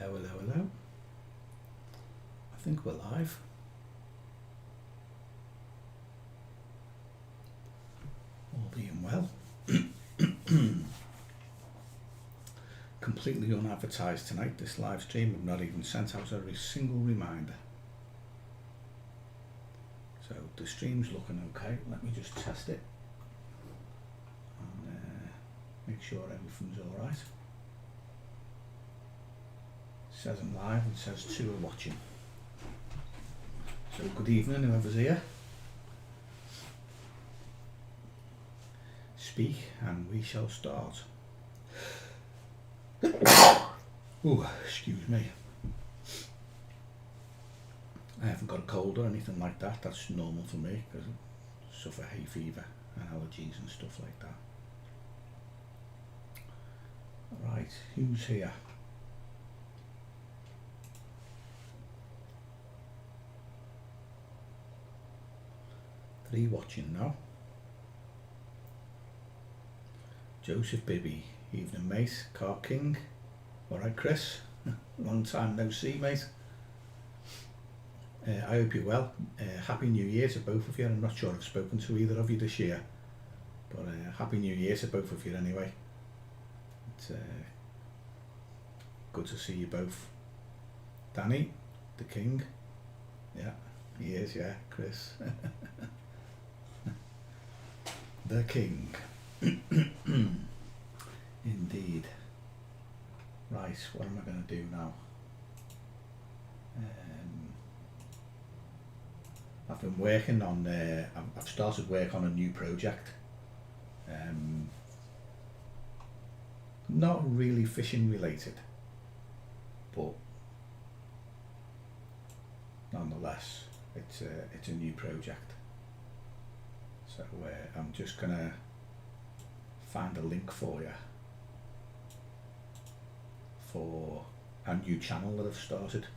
Hello, hello, hello. I think we're live. All being well. Completely unadvertised tonight, this live stream. We've not even sent out a single reminder. So the stream's looking okay. Let me just test it and make sure everything's alright. Says I'm live and says 2 are watching. So good evening, whoever's here. Speak and we shall start. Ooh, excuse me. I haven't got a cold or anything like that. That's normal for me because I suffer hay fever and allergies and stuff like that. Right, who's here? Three watching now. Joseph Bibby, evening mate. Carp King. Alright Chris, long time no see mate. I hope you're well. Happy New Year to both of you. I'm not sure I've spoken to either of you this year, but Happy New Year to both of you anyway. It's good to see you both. Danny, the King. Yeah, he is, yeah, Chris. The King. Indeed. Right, what am I going to do now? I've been working on, I've started work on a new project. Not really fishing related, but nonetheless, it's a new project. So I'm just going to find a link for you for a new channel that I've started.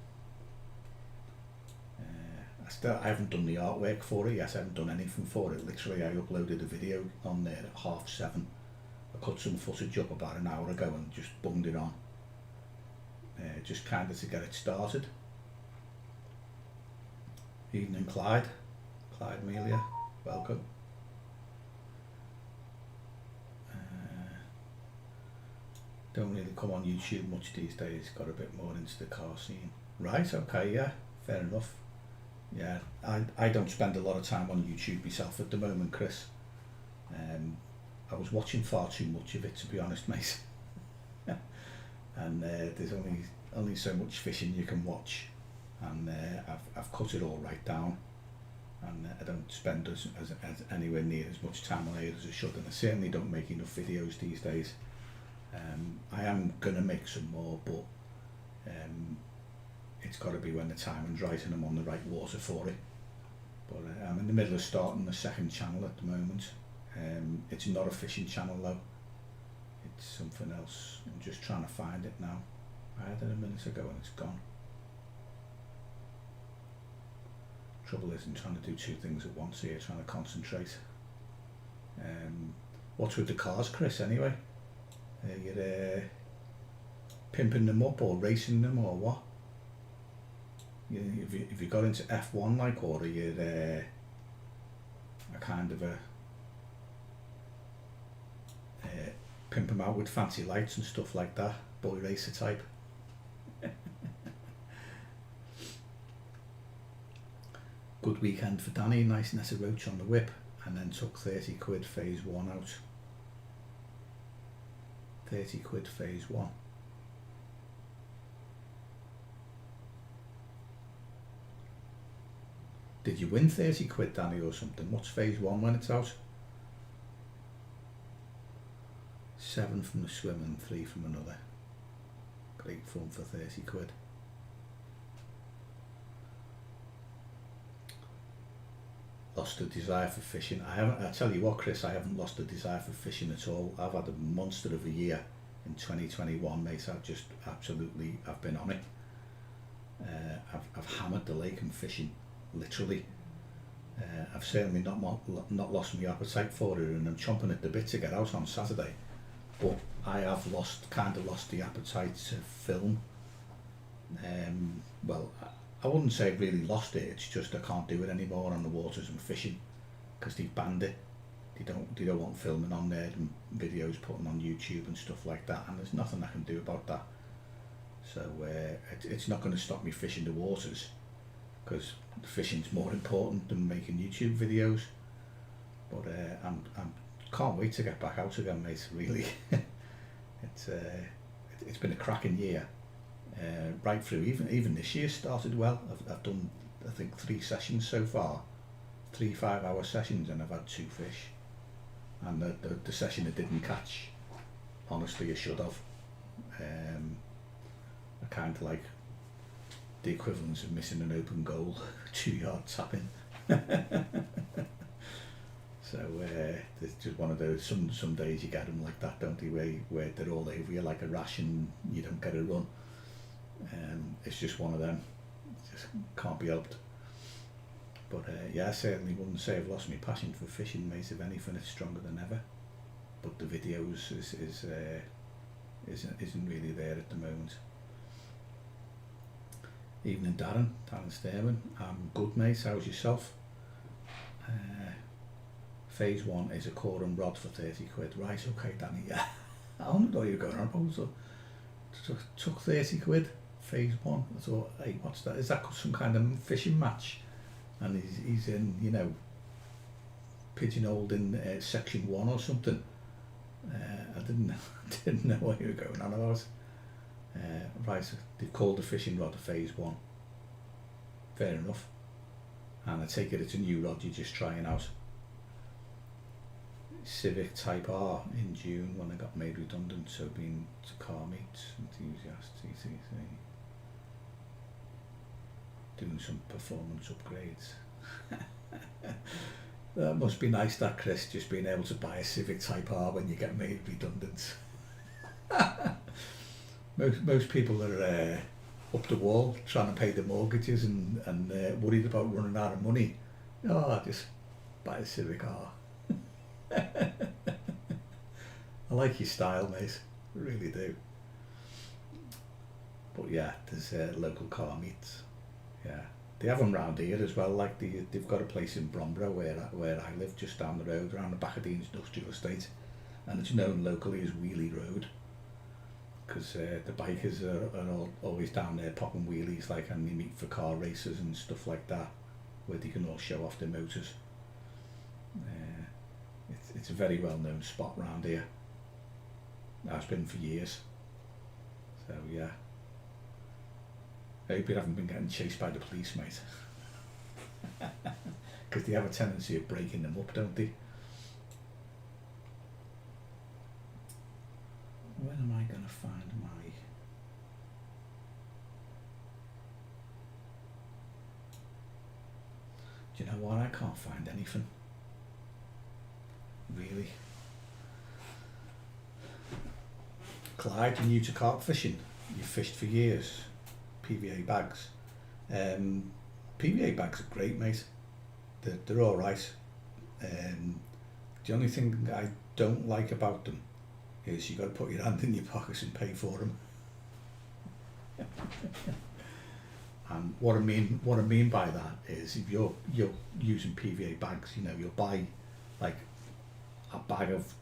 I haven't done the artwork for it yet. I haven't done anything for it. Literally, I uploaded a video on there at 7:30. I cut some footage up about an hour ago and just bunged it on. Just kind of to get it started. Evening, Clyde. Clyde Melia, welcome. Don't really come on YouTube much these days. Got a bit more into the car scene. Right, okay, yeah, fair enough. Yeah, I don't spend a lot of time on YouTube myself at the moment, Chris. I was watching far too much of it, to be honest, mate. And there's only so much fishing you can watch, and I've cut it all right down, and I don't spend as anywhere near as much time on it as I should, and I certainly don't make enough videos these days. I am gonna make some more, but it's got to be when the timing's right and I'm on the right water for it. But I'm in the middle of starting the second channel at the moment. It's not a fishing channel though. It's something else. I'm just trying to find it now. I had it a minute ago and it's gone. Trouble is I'm trying to do 2 things at once here, trying to concentrate. What's with the cars, Chris, anyway? You're pimping them up or racing them or what? Have you got into F1 like, or are you a kind of a pimp them out with fancy lights and stuff like that, boy racer type? Good weekend for Danny, nice net of roach on the whip, and then took 30 quid phase 1 out. 30 quid phase 1. Did you win 30 quid, Danny, or something? What's phase 1 when it's out? 7 from the swim and 3 from another. Great fun for 30 quid. Lost the desire for fishing. I tell you what, Chris, I haven't lost the desire for fishing at all. I've had a monster of a year in 2021, mate. I've been on it. I've hammered the lake and fishing, literally. I've certainly not lost my appetite for it, and I'm chomping at the bit to get out on Saturday. But I have kind of lost the appetite to film Well, I wouldn't say I've really lost it. It's just I can't do it anymore on the waters I'm fishing because they've banned it. They don't want filming on there and videos putting on YouTube and stuff like that. And there's nothing I can do about that. So it's not going to stop me fishing the waters because fishing's more important than making YouTube videos. But I'm can't wait to get back out again, mate. Really, it's been a cracking year. Right through, even this year started well. I've done, I think, 3 sessions so far, 3 5-hour sessions, and I've had 2 fish. And the session I didn't catch, honestly, I should have. I kind of like the equivalence of missing an open goal, 2-yard tapping. So there's just one of those. Some days you get them like that, don't they? Where they're all over you like a rash and you don't get a run. It's just one of them. Just can't be helped. But yeah, I certainly wouldn't say I've lost my passion for fishing, mate. If anything, it's stronger than ever. But the videos isn't really there at the moment. Evening, Darren Sterman. I'm good, mate. How's yourself? Phase 1 is a core and rod for 30 quid. Right, okay, Danny. Yeah, I don't know what you're going on about. So took 30 quid. Phase 1. I thought, hey, what's that? Is that some kind of fishing match? And he's in, pigeonholed in section 1 or something. I didn't know what you were going on about. Right, so they've called the fishing rod a phase 1. Fair enough. And I take it it's a new rod you're just trying out. Civic Type R in June when I got made redundant, so been to car meets, enthusiast, TCC. Doing some performance upgrades. That must be nice, that, Chris, just being able to buy a Civic Type R when you get made redundant. Most people are up the wall trying to pay their mortgages and worried about running out of money. Oh, just buy a Civic R. I like your style, mate. I really do. But yeah, there's local car meets. Yeah, they have them round here as well. Like they've got a place in Bromborough where I live, just down the road, around the back of the industrial estate, and it's known locally as Wheelie Road. Because the bikers are always down there popping wheelies, like, and they meet for car races and stuff like that, where they can all show off their motors. It's a very well known spot round here. Has been for years. So yeah. I hope you haven't been getting chased by the police, mate. Because they have a tendency of breaking them up, don't they? When am I going to find my... Do you know what? I can't find anything. Really. Clyde, you're new to carp fishing. You've fished for years. PVA bags. PVA bags are great, mate. They're all right. The only thing I don't like about them is you've got to put your hand in your pockets and pay for them. And what I mean by that is if you're using PVA bags, you'll buy like a bag of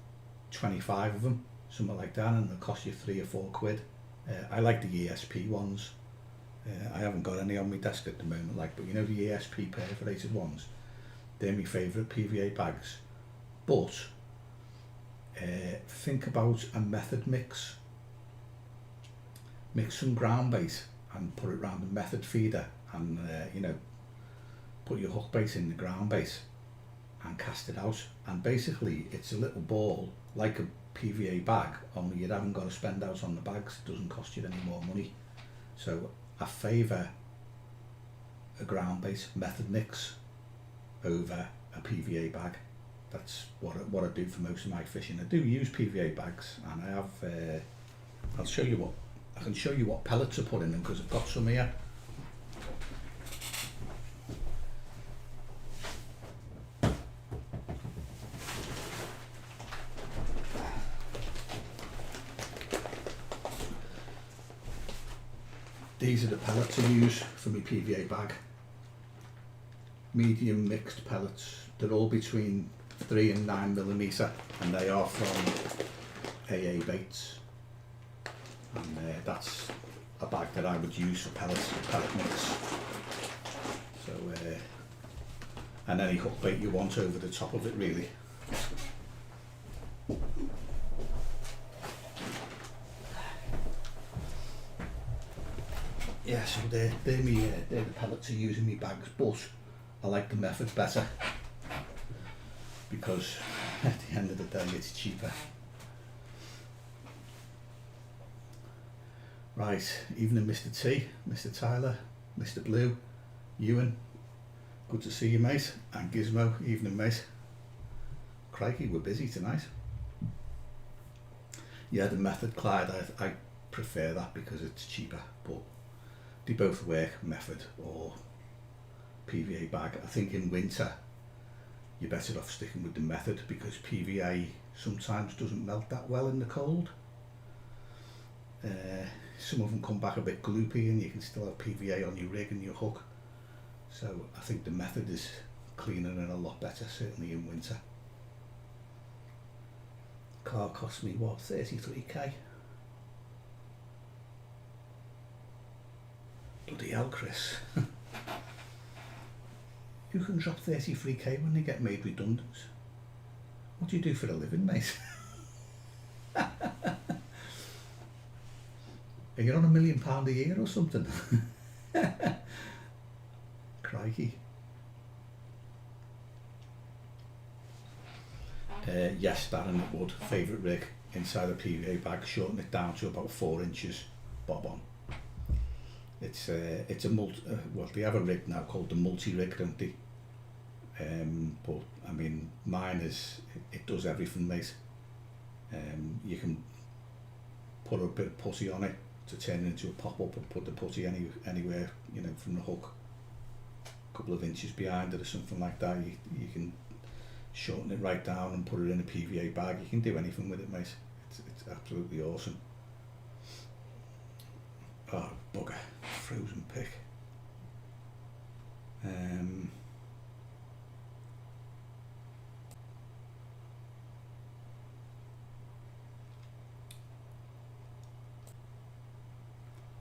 25 of them, something like that, and it'll cost you 3 or 4 quid. I like the ESP ones. I haven't got any on my desk at the moment, but the ESP perforated ones, they're my favourite PVA bags. But think about a method mix. Mix some ground bait and put it around the method feeder, and put your hook bait in the ground bait and cast it out. And basically it's a little ball like a PVA bag, only you haven't got to spend out on the bags. It doesn't cost you any more money. So I favour a ground bait method mix over a PVA bag. That's what I do for most of my fishing. I do use PVA bags, and I have. I can show you what pellets I put in them because I've got some here. These are the pellets I use for my PVA bag. Medium mixed pellets. They're all between 3 and 9mm, and they are from AA Baits. And that's a bag that I would use for pellets, pellet mix. So, and any hook bait you want over the top of it, really. Yeah, so they're the pellets I use in my bags, but I like the method better because at the end of the day it's cheaper. Right, evening Mr. T, Mr. Tyler, Mr. Blue, Ewan, good to see you mate, and Gizmo, evening mate. Crikey, we're busy tonight. Yeah, the method, Clyde, I prefer that because it's cheaper, but they both work, method or PVA bag. I think in winter you're better off sticking with the method because PVA sometimes doesn't melt that well in the cold. Some of them come back a bit gloopy and you can still have PVA on your rig and your hook. So I think the method is cleaner and a lot better, certainly in winter. Car cost me what, 33k? Bloody hell, Chris. You can drop 33k when they get made redundant. What do you do for a living, mate? Are you on £1 million a year or something? Crikey. Yes, Darren, it would. Favourite rig inside a PVA bag, shorten it down to about 4 inches, bob on. It's a well, they have a rig now called the multi-rig, don't they? But I mean, mine is, it does everything, mate. You can put a bit of putty on it to turn it into a pop-up and put the putty anywhere, you know, from the hook, a couple of inches behind it or something like that. You can shorten it right down and put it in a PVA bag. You can do anything with it, mate. It's absolutely awesome. Oh, bugger. Frozen pick.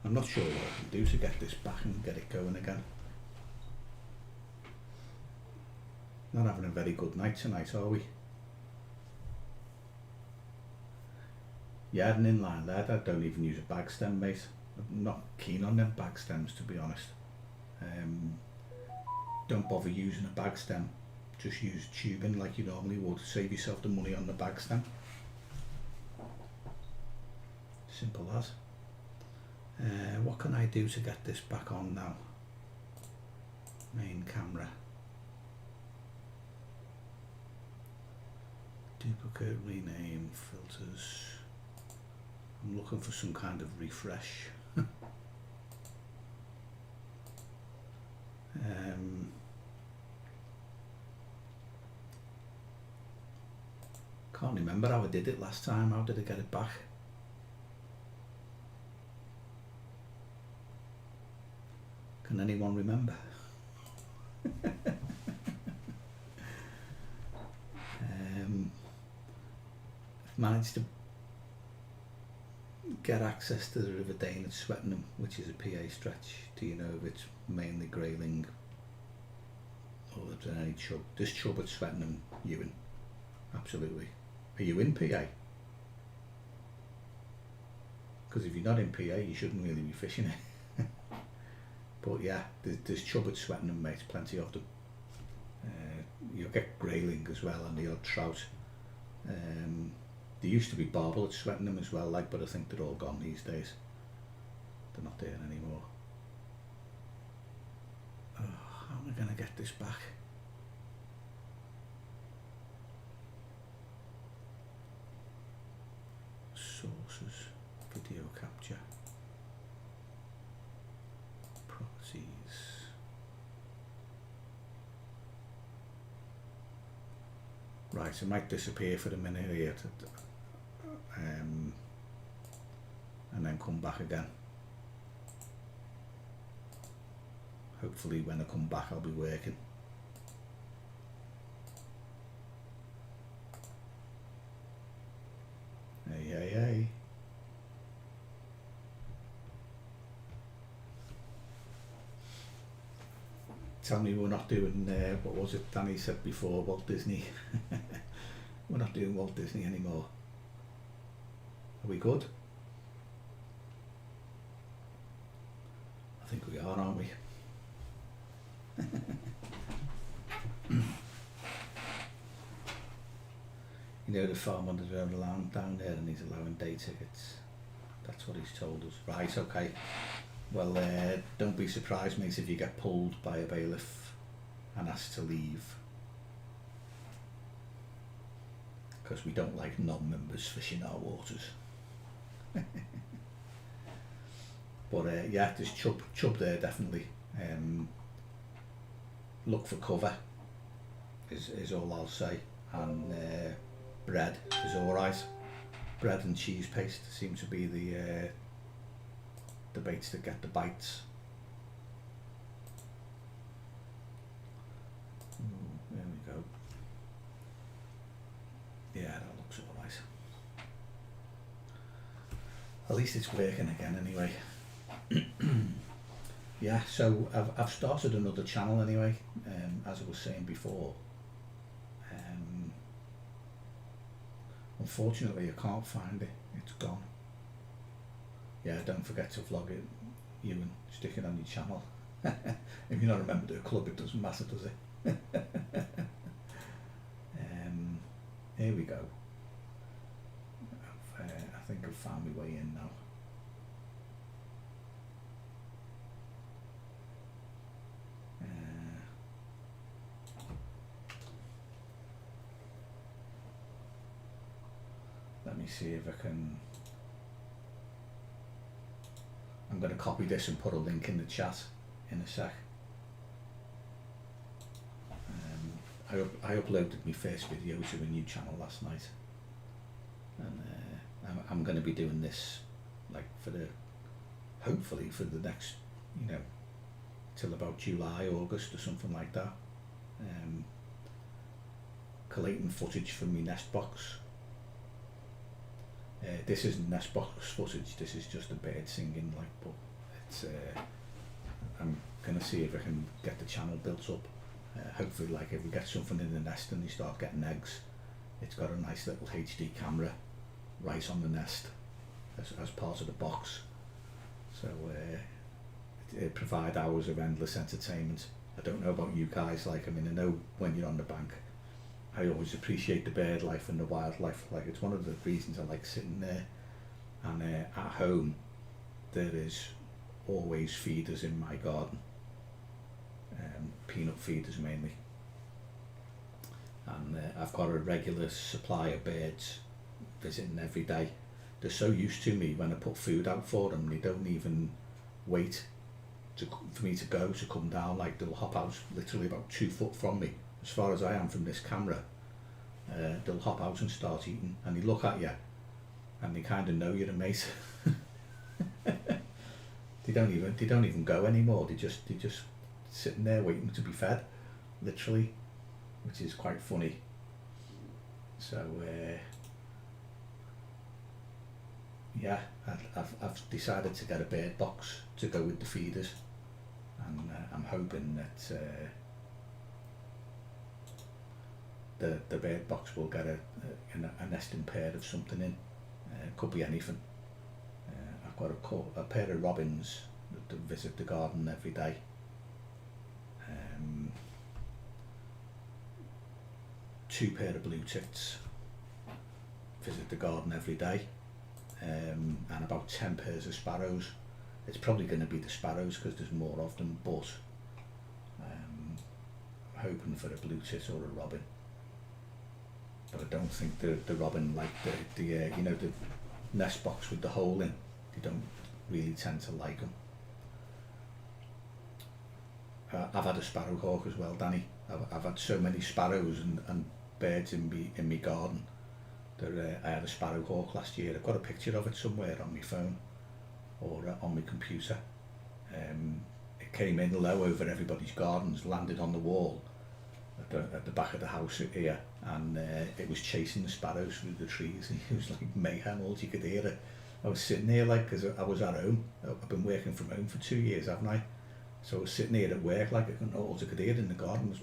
I'm not sure what I can do to get this back and get it going again. Not having a very good night tonight, are we? Yeah, an inline lead, I don't even use a bag stem, mate. I'm not keen on them bag stems, to be honest. Don't bother using a bag stem, just use tubing like you normally would. Save yourself the money on the bag stem. Simple as. What can I do to get this back on now? Main camera. Duplicate, rename, filters. I'm looking for some kind of refresh. Can't remember how I did it last time. How did I get it back? Can anyone remember? I've managed to get access to the River Dane at Swettenham, which is a PA stretch. Do you know if it's mainly grayling or if there's any chub? There's chub at Swettenham, Ewan. Absolutely. Are you in PA? Because if you're not in PA, you shouldn't really be fishing it. But yeah, there's chub at Swettenham, mate, plenty of them. You'll get grayling as well and the odd trout. There used to be barbel at Swettenham as well, like, but I think they're all gone these days. They're not there anymore. Oh, how am I going to get this back? Sources, video capture, properties. Right, it might disappear for a minute here, and then come back again. hopefully when I come back I'll be working. Hey. Tell me we're not doing, what was it Danny said before, Walt Disney. We're not doing Walt Disney anymore. Are we good? I think we are, aren't we? You know, the farm under the land down there, and he's allowing day tickets. That's what he's told us. Right, okay. Well, don't be surprised, mate, if you get pulled by a bailiff and asked to leave. Because we don't like non-members fishing our waters. But yeah, there's chub there, definitely. Look for cover, is all I'll say. And bread is alright. Bread and cheese paste seem to be the baits that get the bites. There we go. Yeah, that looks alright. At least it's working again anyway. Yeah, so I've started another channel anyway, as I was saying before. Unfortunately I can't find it, it's gone. Yeah, don't forget to vlog it, Ewan, stick it on your channel. If you're not a member of the club, it doesn't matter, does it? Here we go. I think I've found my way in now. Let me see if I can. I'm going to copy this and put a link in the chat in a sec. I uploaded my first video to a new channel last night, and I'm going to be doing this like hopefully for the next, till about July, August or something like that. Collating footage from my nest box. This isn't nest box footage, this is just a bird singing, but it's I'm gonna see if I can get the channel built up. Hopefully, if we get something in the nest and they start getting eggs, it's got a nice little HD camera right on the nest as part of the box. So it provide hours of endless entertainment. I don't know about you guys, I know when you're on the bank, I always appreciate the bird life and the wildlife. It's one of the reasons I like sitting there. And at home, there is always feeders in my garden. Peanut feeders mainly. And I've got a regular supply of birds visiting every day. They're so used to me when I put food out for them, they don't even wait for me to go to come down. They'll hop out literally about 2 foot from me, as far as I am from this camera. They'll hop out and start eating, and they look at you and they kind of know you're a mate. They don't even go anymore. They just sitting there waiting to be fed, literally, which is quite funny. So yeah, I've decided to get a bird box to go with the feeders, and I'm hoping that the bird box will get a nesting pair of something in. Could be anything. I've got a pair of robins that visit the garden every day. 2 pair of blue tits visit the garden every day, and about 10 pairs of sparrows. It's probably going to be the sparrows because there's more of them, but I'm hoping for a blue tit or a robin. But I don't think the robin, the nest box with the hole in, they don't really tend to like them. I've had a sparrowhawk as well, Danny. I've had so many sparrows and birds in my garden that I had a sparrowhawk last year. I've got a picture of it somewhere on my phone or on my computer. It came in low over everybody's gardens, landed on the wall at the back of the house here, and it was chasing the sparrows through the trees, and it was like mayhem. All you could hear it. I was sitting there like, because I was at home. I've been working from home for 2 years, haven't I? So I was sitting here at work, like, all I could hear in the garden was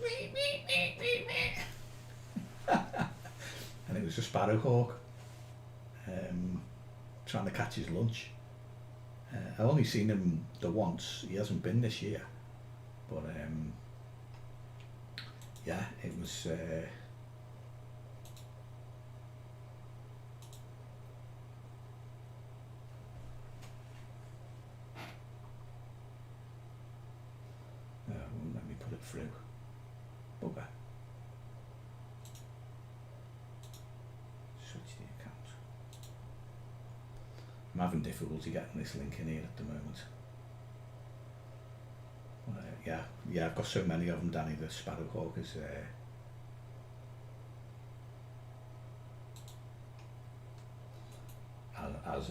and it was a sparrowhawk trying to catch his lunch. I only seen him the once. He hasn't been this year, but yeah, it was. Won't let me put it through. Bugger. Switch the account. I'm having difficulty getting this link in here at the moment. Yeah, I've got so many of them, Danny. The sparrowhawk is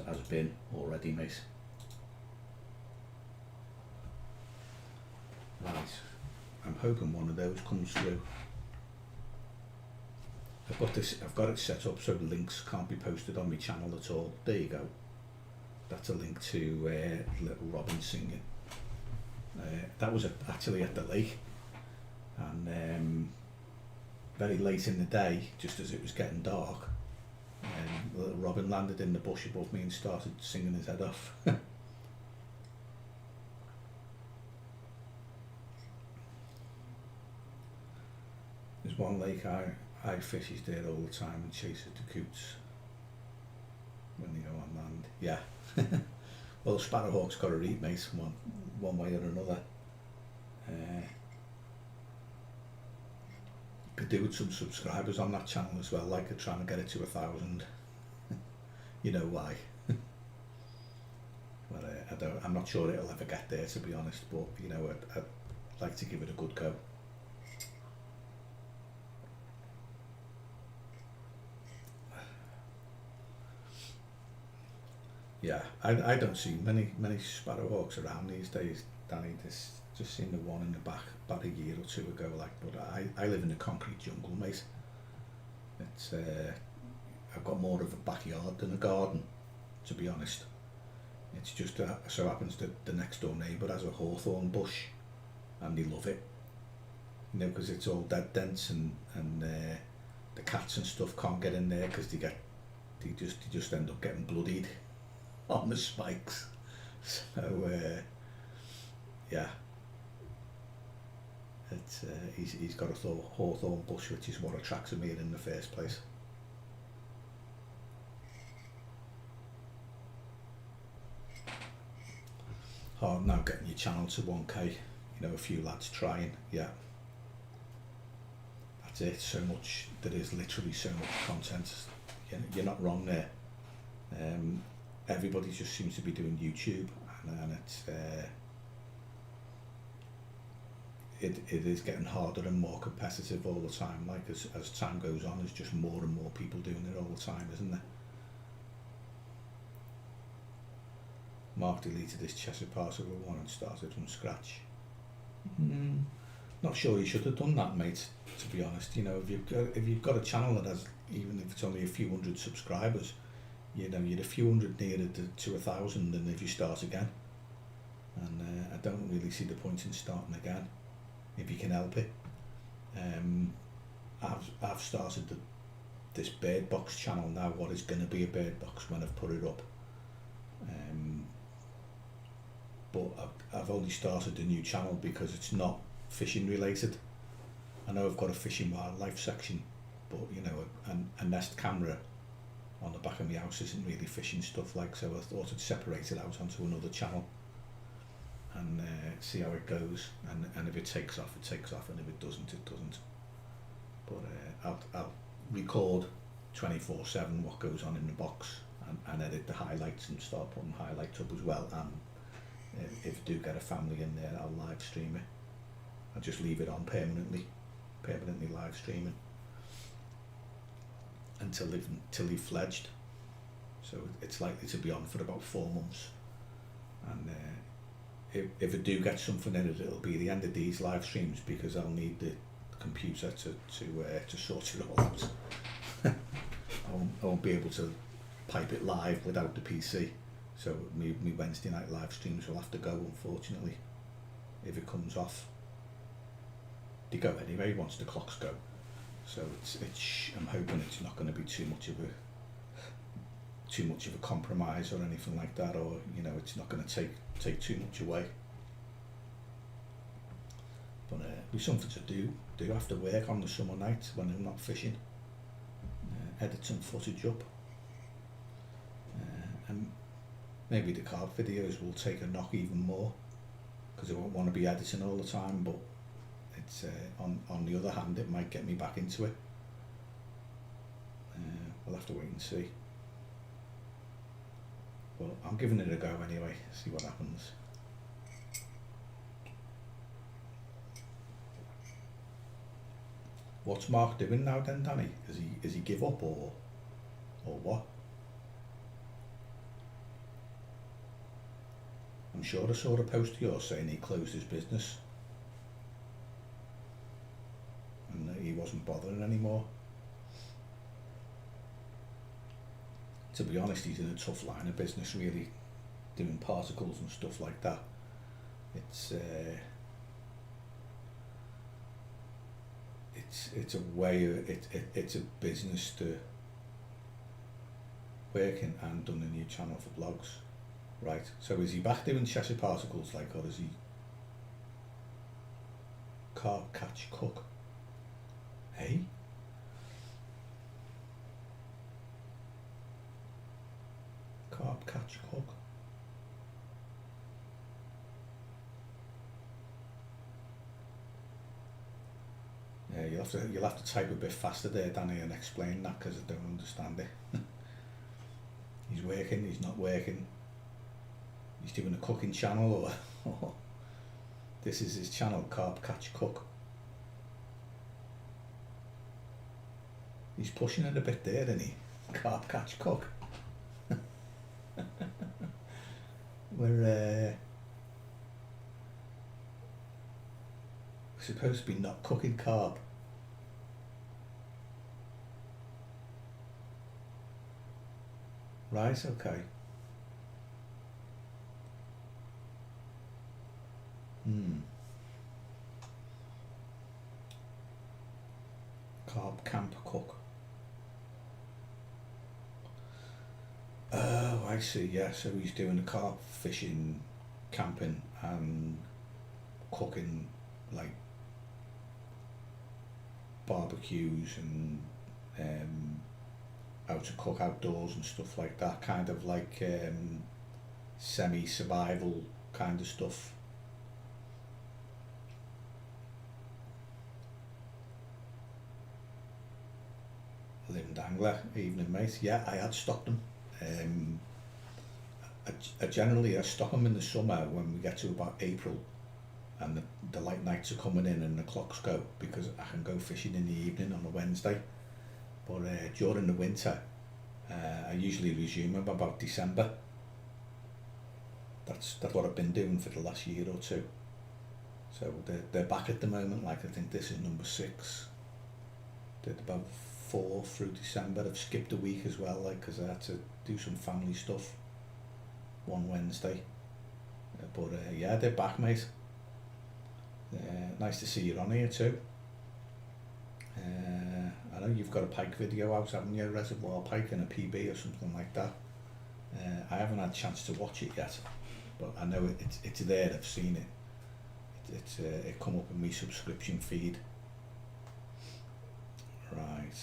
has been already, mate. Right, I'm hoping one of those comes through. I've got it set up so the links can't be posted on my channel at all. There you go. That's a link to Little Robin singing. That was actually at the lake, and very late in the day, just as it was getting dark, Little Robin landed in the bush above me and started singing his head off. There's one lake I fish there all the time and chases the coots when they go on land. Yeah. Well, the sparrowhawk's got to eat, mate, one way or another. Could do with some subscribers on that channel as well, like trying to get it to 1,000. You know why. Well, I'm not sure it'll ever get there, to be honest, but you know, I'd like to give it a good go. Yeah, I don't see many sparrowhawks around these days, Danny. This just seen the one in the back about a year or two ago, like. But I live in a concrete jungle, mate. It's I've got more of a backyard than a garden, to be honest. It's just so happens that the next door neighbour has a hawthorn bush, and they love it. You know, because it's all dead dense, and the cats and stuff can't get in there because they just end up getting bloodied on the spikes. So yeah, it's he's got a hawthorn bush, which is what attracts him here in the first place. Hard now getting your channel to 1k. You know, a few lads trying. Yeah, that's it. So much. There is literally so much content. You're not wrong there. Everybody just seems to be doing YouTube, and it's it is getting harder and more competitive all the time. Like as time goes on, there's just more and more people doing it all the time, isn't there? Mark deleted his Cheshire Parcel one and started from scratch. Not sure he should have done that, mate. To be honest, you know, if you've got a channel that has, even if it's only a few hundred subscribers, you know, you're a few hundred nearer to 1,000 than if you start again. And I don't really see the point in starting again, if you can help it. I've started this bird box channel now, what is going to be a bird box when I've put it up. But I've only started a new channel because it's not fishing related. I know I've got a fishing wildlife section, but you know, a Nest camera on the back of my house isn't really fishing stuff, like, so I thought I'd separate it out onto another channel and see how it goes, and if it takes off, it takes off, and if it doesn't, it doesn't. But I'll record 24/7 what goes on in the box, and edit the highlights and start putting highlights up as well, and if I do get a family in there, I'll live stream it. I'll just leave it on permanently live streaming until they've fledged. So it's likely to be on for about 4 months, and if I do get something in it, it'll be the end of these live streams because I'll need the computer to sort it all out. I won't be able to pipe it live without the PC. So me Wednesday night live streams will have to go, unfortunately, if it comes off. They go anyway once the clocks go. So I'm hoping it's not going to be too much of a compromise or anything like that, or it's not going to take too much away. But it'll be something to do after work on the summer night when I'm not fishing. Edit some footage up, and maybe the carp videos will take a knock even more because I won't want to be editing all the time. But it's on the other hand, it might get me back into it. We'll have to wait and see. Well, I'm giving it a go anyway. See what happens. What's Mark doing now then, Danny? Is he give up or what? I'm sure I saw a post of yours saying he closed his business and that he wasn't bothering anymore. To be honest, he's in a tough line of business, really, doing particles and stuff like that. It's a way of it's a business to working and done a new channel for blogs, right? So is he back doing Cheshire Particles, like, or is he carp, catch, cook? Hey? Carp, catch, cook. Yeah, you'll have to type a bit faster there, Danny, and explain that because I don't understand it. He's working, he's not working. He's doing a cooking channel, or this is his channel, Carp, Catch, Cook. He's pushing it a bit there, isn't he? Carp, Catch, Cook. We're supposed to be not cooking carp. Right, okay. Carp, camp, cook. Oh, I see, yeah, so he's doing the carp fishing, camping and cooking, like barbecues and how to cook outdoors and stuff like that, kind of like semi-survival kind of stuff. Limbed angler, evening mate. Yeah, I had stocked them. I generally stock them in the summer when we get to about April and the light nights are coming in and the clocks go, because I can go fishing in the evening on a Wednesday. But during the winter, I usually resume them about December. That's what I've been doing for the last year or two. So they're back at the moment. Like, I think this is number 6. Did about 4 through December. I've skipped a week as well, like, because I had to do some family stuff one Wednesday. But yeah, they're back, mate. Nice to see you on here too. I know you've got a pike video out, haven't you? Reservoir pike and a PB or something like that. I haven't had a chance to watch it yet, but I know it's there. I've seen it. It come up in my subscription feed. Right.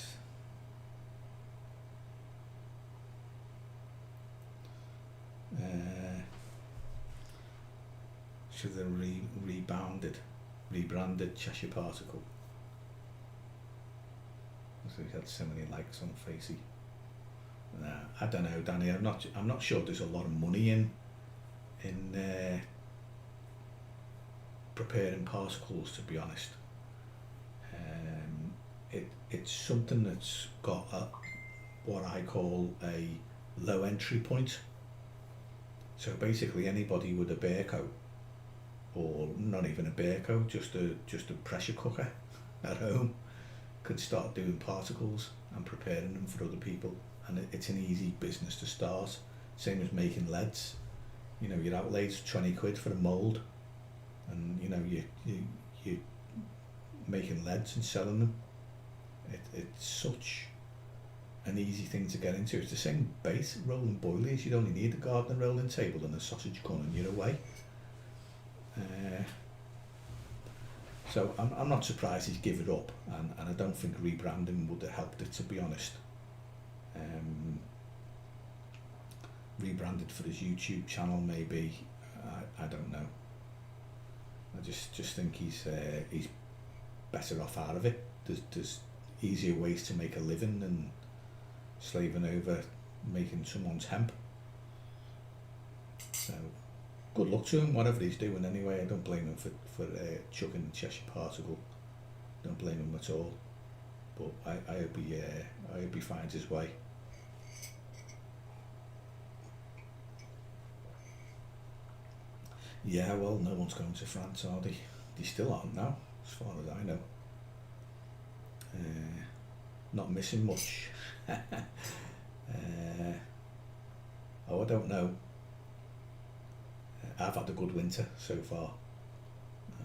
Should have rebranded Cheshire Particle. So he had so many likes on Facey. I don't know, Danny. I'm not sure there's a lot of money in preparing particles, to be honest. It's something that's got what I call a low entry point. So basically, anybody with a bear coat or not even a bear coat, just a pressure cooker at home, could start doing particles and preparing them for other people. And it's an easy business to start. Same as making leads. You know, your outlay's 20 quid for a mould, and you know you making leads and selling them. It's such an easy thing to get into. It's the same base rolling boilies. You'd only need a garden rolling table and a sausage gun and you're away. So I'm not surprised he's given it up, and I don't think rebranding would have helped it, to be honest. Rebranded for his YouTube channel maybe, I don't know. I just think he's better off out of it. There's easier ways to make a living than slaving over making someone's hemp. So good luck to him, whatever he's doing anyway. I don't blame him for chucking the Cheshire particle. Don't blame him at all. But I hope he finds his way. Yeah, well, no one's going to France, are they? They still aren't now, as far as I know. Not missing much. I don't know. I've had a good winter so far.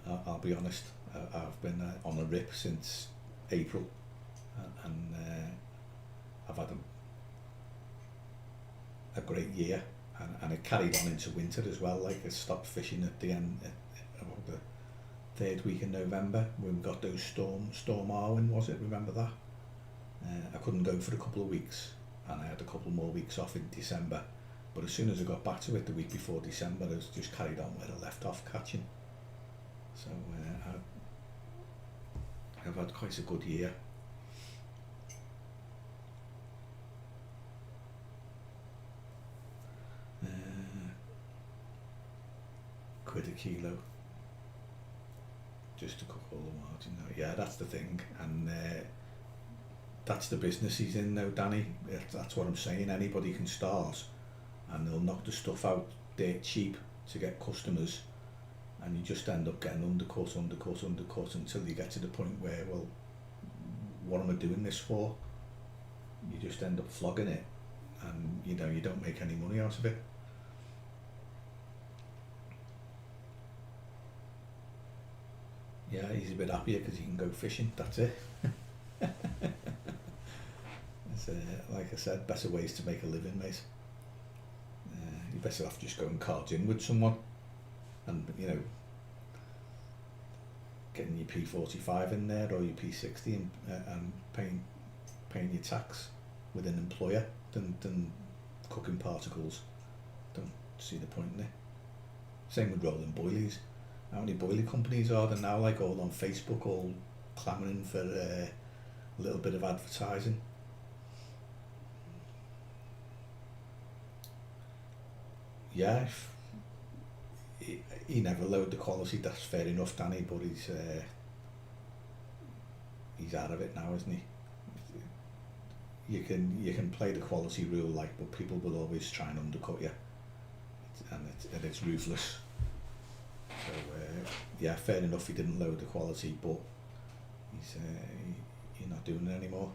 I'll be honest. I've been on a rip since April, and I've had a great year, and it carried on into winter as well. Like, I stopped fishing at the end, about the third week in November, when we got those Storm Arwen, was it? Remember that? I couldn't go for a couple of weeks, and I had a couple more weeks off in December. But as soon as I got back to it the week before December, I was just carried on where I left off catching. So I've had quite a good year. Quid a kilo. Just to cook all the margin now. Yeah, that's the thing. And that's the business he's in now, Danny. That's what I'm saying. Anybody can start, and they'll knock the stuff out dirt cheap to get customers, and you just end up getting undercut until you get to the point where, well, what am I doing this for? You just end up flogging it, and you know, you don't make any money out of it. Yeah, he's a bit happier because he can go fishing, that's it. It's, like I said, better ways to make a living, mate. You're better off just going cards in with someone, and you know, getting your P45 in there or your P60, and paying your tax with an employer than cooking particles. Don't see the point in it. Same with rolling boilies. How many boilie companies are there now, like, all on Facebook, all clamouring for a little bit of advertising? Yeah, he never lowered the quality, that's fair enough, Danny, but he's out of it now, isn't he? You can play the quality rule, like, but people will always try and undercut you, and it's ruthless. So yeah, fair enough, he didn't lower the quality, but he's not doing it anymore.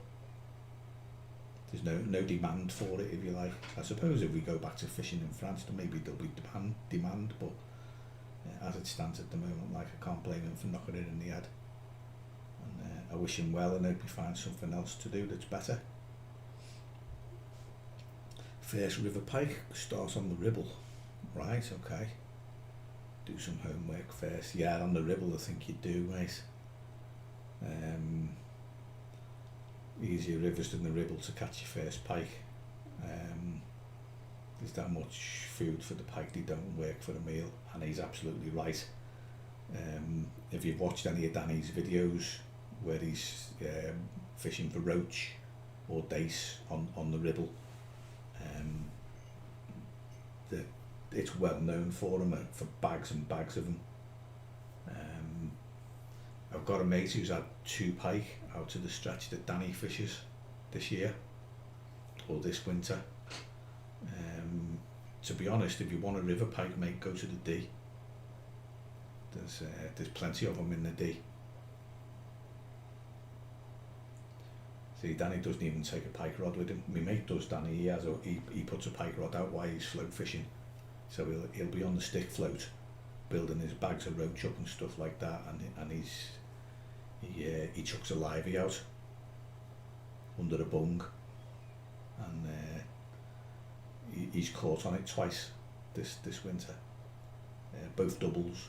There's no demand for it, if you like. I suppose if we go back to fishing in France, then maybe there'll be demand, but as it stands at the moment, like, I can't blame him for knocking it in the head. And I wish him well, and hope he finds something else to do that's better. First river pike, start on the ribble. Right, okay. Do some homework first. Yeah, on the ribble I think you do, mate. Easier rivers than the ribble to catch your first pike. There's that much food for the pike, they don't work for a meal, and he's absolutely right. If you've watched any of Danny's videos where he's fishing for roach or dace on the ribble, it's well known for him, for bags and bags of them. I've got a mate who's had 2 pike out of the stretch that Danny fishes this year, or this winter. To be honest, if you want a river pike, mate, go to the D. There's plenty of them in the D. See, Danny doesn't even take a pike rod with him. My mate does, Danny. He puts a pike rod out while he's float fishing. So he'll be on the stick float, building his bags of roach up and stuff like that, and he chucks a livey out under a bung, and he's caught on it twice this winter, both doubles.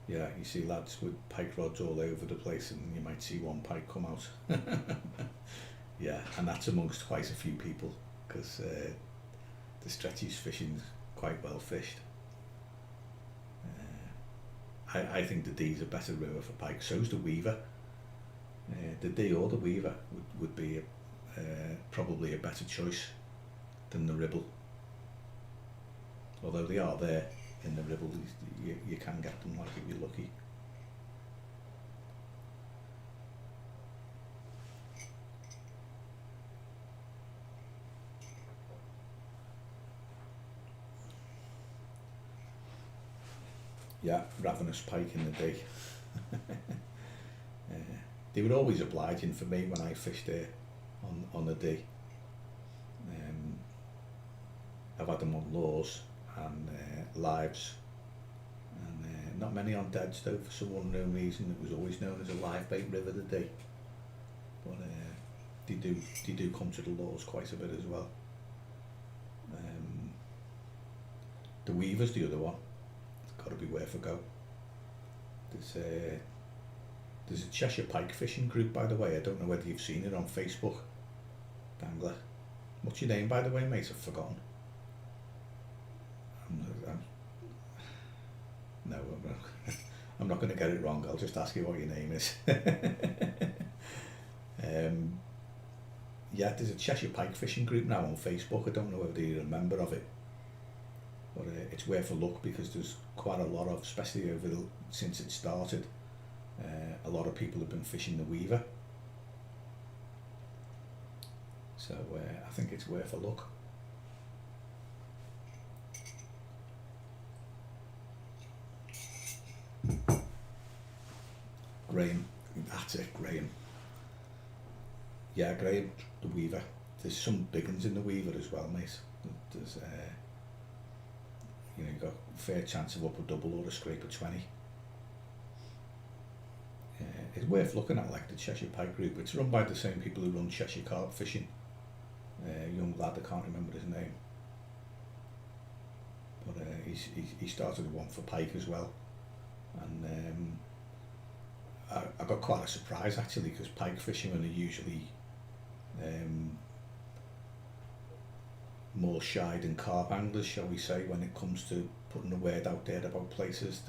Yeah, you see lads with pike rods all over the place, and you might see one pike come out. Yeah, and that's amongst quite a few people, because the stretches fishing's quite well fished. I think the D's a better river for pike. So's the Weaver. The D or the Weaver would be probably a better choice than the Ribble. Although they are there in the Ribble, you can get them, like, if you're lucky. Yeah, ravenous pike in the day. They were always obliging for me when I fished there on the day. I've had them on lures and lives, and not many on deads though, for some unknown reason. It was always known as a live bait river the day, but they do come to the lures quite a bit as well. The Weaver's the other one. Got to be worth a go. There's a Cheshire pike fishing group, by the way. I don't know whether you've seen it on Facebook. Dangler. What's your name, by the way, mate? I've forgotten. I'm not going to get it wrong. I'll just ask you what your name is. Yeah, there's a Cheshire pike fishing group now on Facebook. I don't know whether you're a member of it, but it's worth a look, because there's quite a lot of, especially since it started, a lot of people have been fishing the Weaver. So I think it's worth a look. Graham, that's it, Graham. Yeah, Graham, the Weaver. There's some big ones in the Weaver as well, mate. There's you've got a fair chance of up a double or a scrape of 20. It's worth looking at, like the Cheshire Pike group. It's run by the same people who run Cheshire Carp fishing. Young lad, I can't remember his name, but he started one for pike as well, and I got quite a surprise actually, because pike fishermen are usually more shy than carp anglers, shall we say, when it comes to putting the word out there about places.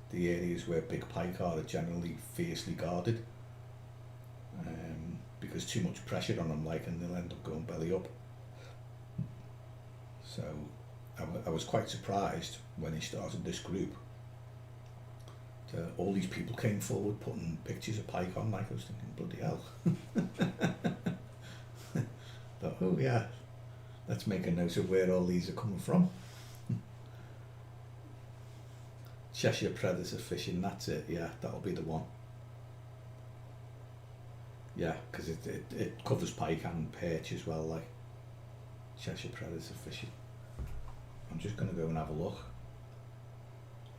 The areas where big pike are generally fiercely guarded, because too much pressure on them, like, and they'll end up going belly up. So I was quite surprised when he started this group. All these people came forward putting pictures of pike on, like, I was thinking, bloody hell. Thought, oh yeah, let's make a note of where all these are coming from. Cheshire Predator fishing, that's it, yeah, that'll be the one. Yeah, because it covers pike and perch as well, like. Cheshire Predator fishing. I'm just going to go and have a look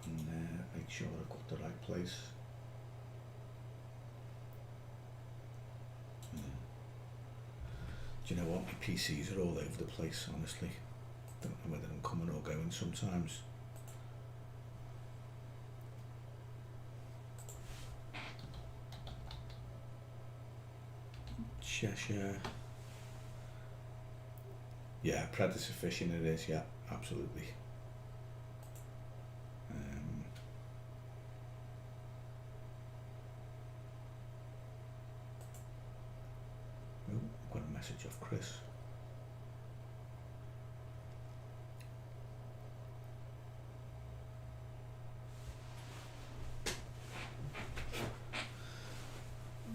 and make sure I've got the right place. Do you know what? My PCs are all over the place, honestly. Don't know whether I'm coming or going sometimes. Cheshire. Yeah, predator fishing it is, yeah, absolutely. Oh, I've got a message off Chris.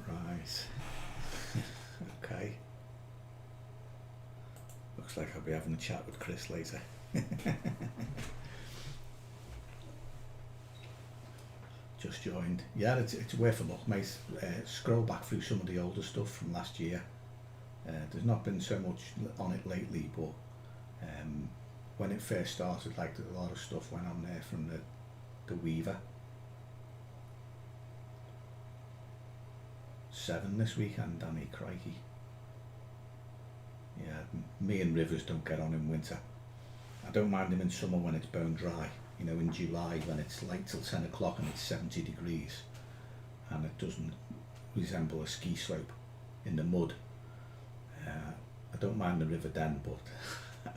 Right. Okay. looks like I'll be having a chat with Chris later. Just joined. Yeah, it's worth a look, mate. Scroll back through some of the older stuff from last year. There's not been so much on it lately, but when it first started, like a lot of stuff went on there from the Weaver. 7 this weekend, Danny, crikey. Yeah, me and Rivers don't get on in winter. I don't mind them in summer when it's bone dry. You know, in July when it's light till 10 o'clock and it's 70 degrees and it doesn't resemble a ski slope in the mud. I don't mind the river then, but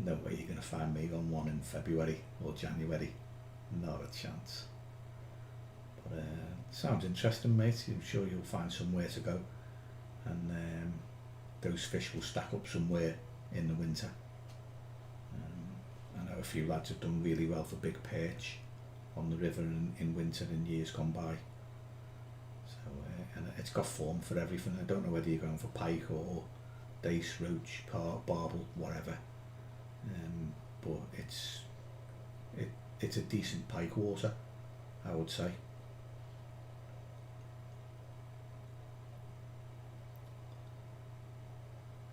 no way you're going to find me on one in February or January. Not a chance. But sounds interesting, mate. I'm sure you'll find somewhere to go, and those fish will stack up somewhere in the winter. I know a few lads have done really well for big perch on the river in winter in years gone by. So and it's got form for everything. I don't know whether you're going for pike or dace, roach, carp, barbel, whatever. But it's a decent pike water, I would say.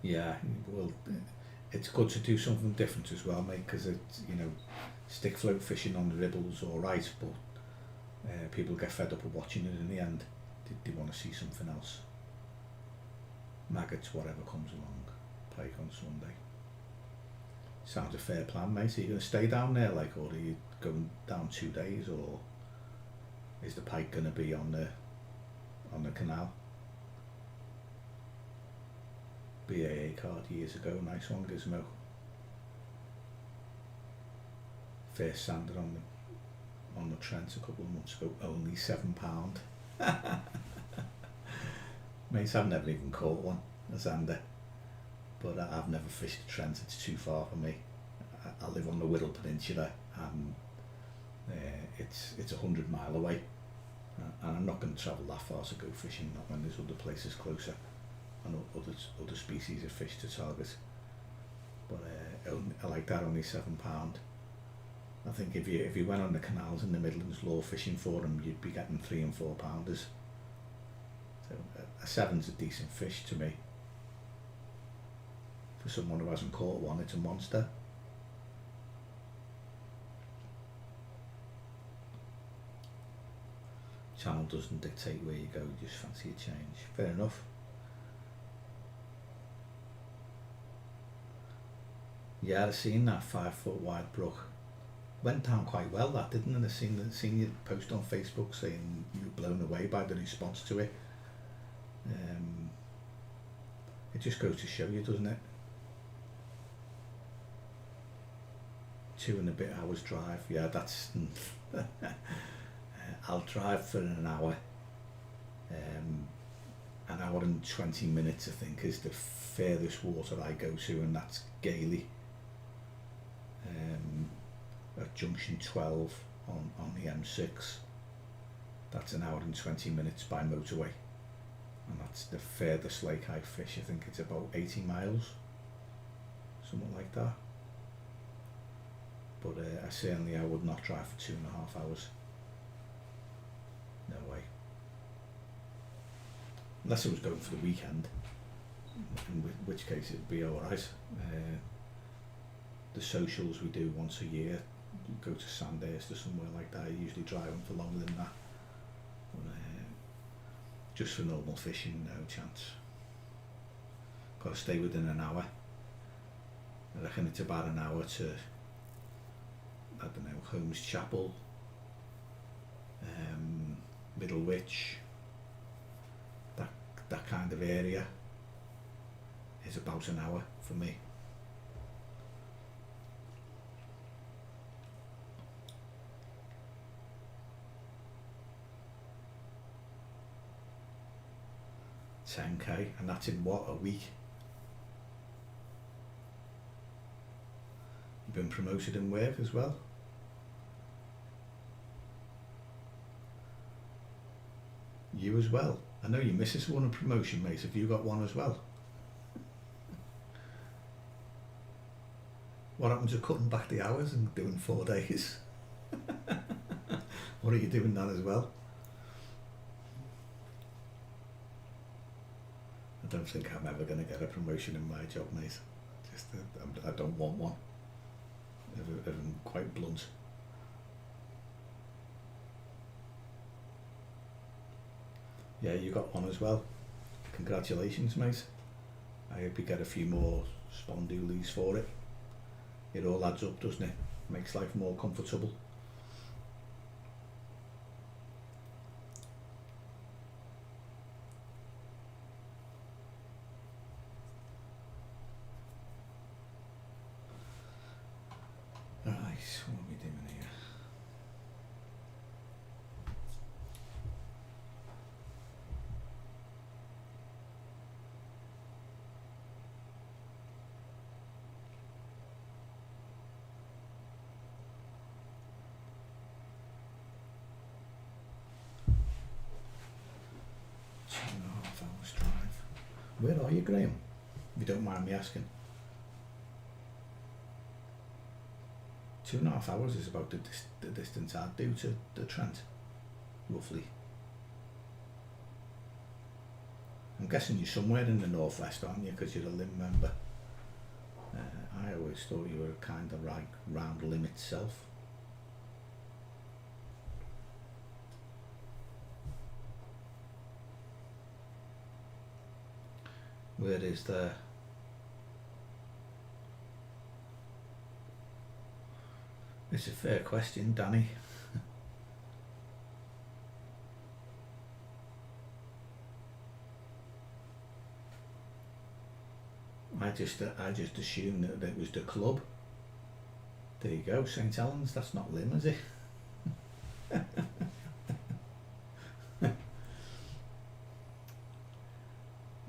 Yeah, well, it's good to do something different as well, mate, because it's, you know, stick float fishing on the ribble's alright, but people get fed up of watching it in the end. They want to see something else. Maggots, whatever comes along. Pike on Sunday. Sounds a fair plan, mate. Are you going to stay down there, like, or are you going down 2 days, or is the pike going to be on the canal? BAA card years ago, nice one, Gizmo. First sanded on the Trent a couple of months ago, only £7. Mate, I've never even caught one, a sander, but I've never fished the Trent. It's too far for me. I live on the Wirral Peninsula, and it's 100 mile away, and I'm not going to travel that far to go fishing, not when there's other places closer and other species of fish to target. But I like that, only £7. I think if you went on the canals in the Midlands lure fishing for them, you'd be getting 3 and 4 pounders. So a 7's a decent fish to me. For someone who hasn't caught one, it's a monster. Channel doesn't dictate where you go, you just fancy a change. Fair enough. Yeah, I've seen that 5 foot wide brook. Went down quite well, that, didn't it? I've seen you post on Facebook saying you were blown away by the response to it. It just goes to show you, doesn't it? 2 and a bit hours drive. Yeah, that's I'll drive for an hour. An hour and 20 minutes, I think, is the furthest water I go to, and that's Gailey. At junction 12 on the M6. That's an hour and 20 minutes by motorway, and that's the furthest lake I fish. I think it's about 80 miles, something like that. But I would not drive for 2.5 hours. No way. Unless I was going for the weekend, in which case it'd be alright. The socials we do once a year, go to Sandhurst or somewhere like that. I usually drive them for longer than that. But, just for normal fishing, no chance. Got to stay within an hour. I reckon it's about an hour to, I don't know, Holmes Chapel, Middlewich, that kind of area is about an hour for me. £10k, and that's in what, a week? You've been promoted in work as well? You as well? I know your missus won a promotion, mate. Have you got one as well? What happened to cutting back the hours and doing 4 days? Or are you doing that as well? I don't think I'm ever going to get a promotion in my job, mate. Just I don't want one. If I'm quite blunt. Yeah, you got one as well. Congratulations, mate. I hope you get a few more spondoolies for it. It all adds up, doesn't it? Makes life more comfortable. Right, what are we doing here? Drive. Where are you, Graham? If you don't mind me asking. 2.5 hours is about the distance I'd do to the Trent, roughly. I'm guessing you're somewhere in the northwest, aren't you? Because you're a Lim member. I always thought you were kind of right round Lim itself. Where is the... It's a fair question, Danny. I just assumed that it was the club. There you go, St Helens. That's not Lim, is it?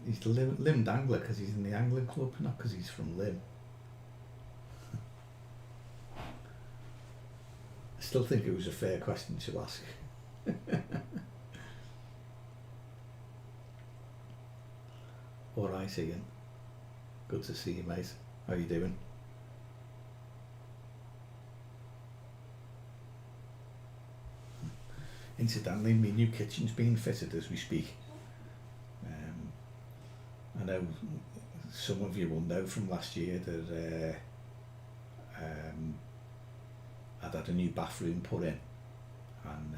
He's the Lim Dangler because he's in the angling club, not because he's from Lim. I still think it was a fair question to ask. Alright, Ian. Good to see you, mate. How you doing? Incidentally, my new kitchen's being fitted as we speak. I know some of you will know from last year that I'd had a new bathroom put in, and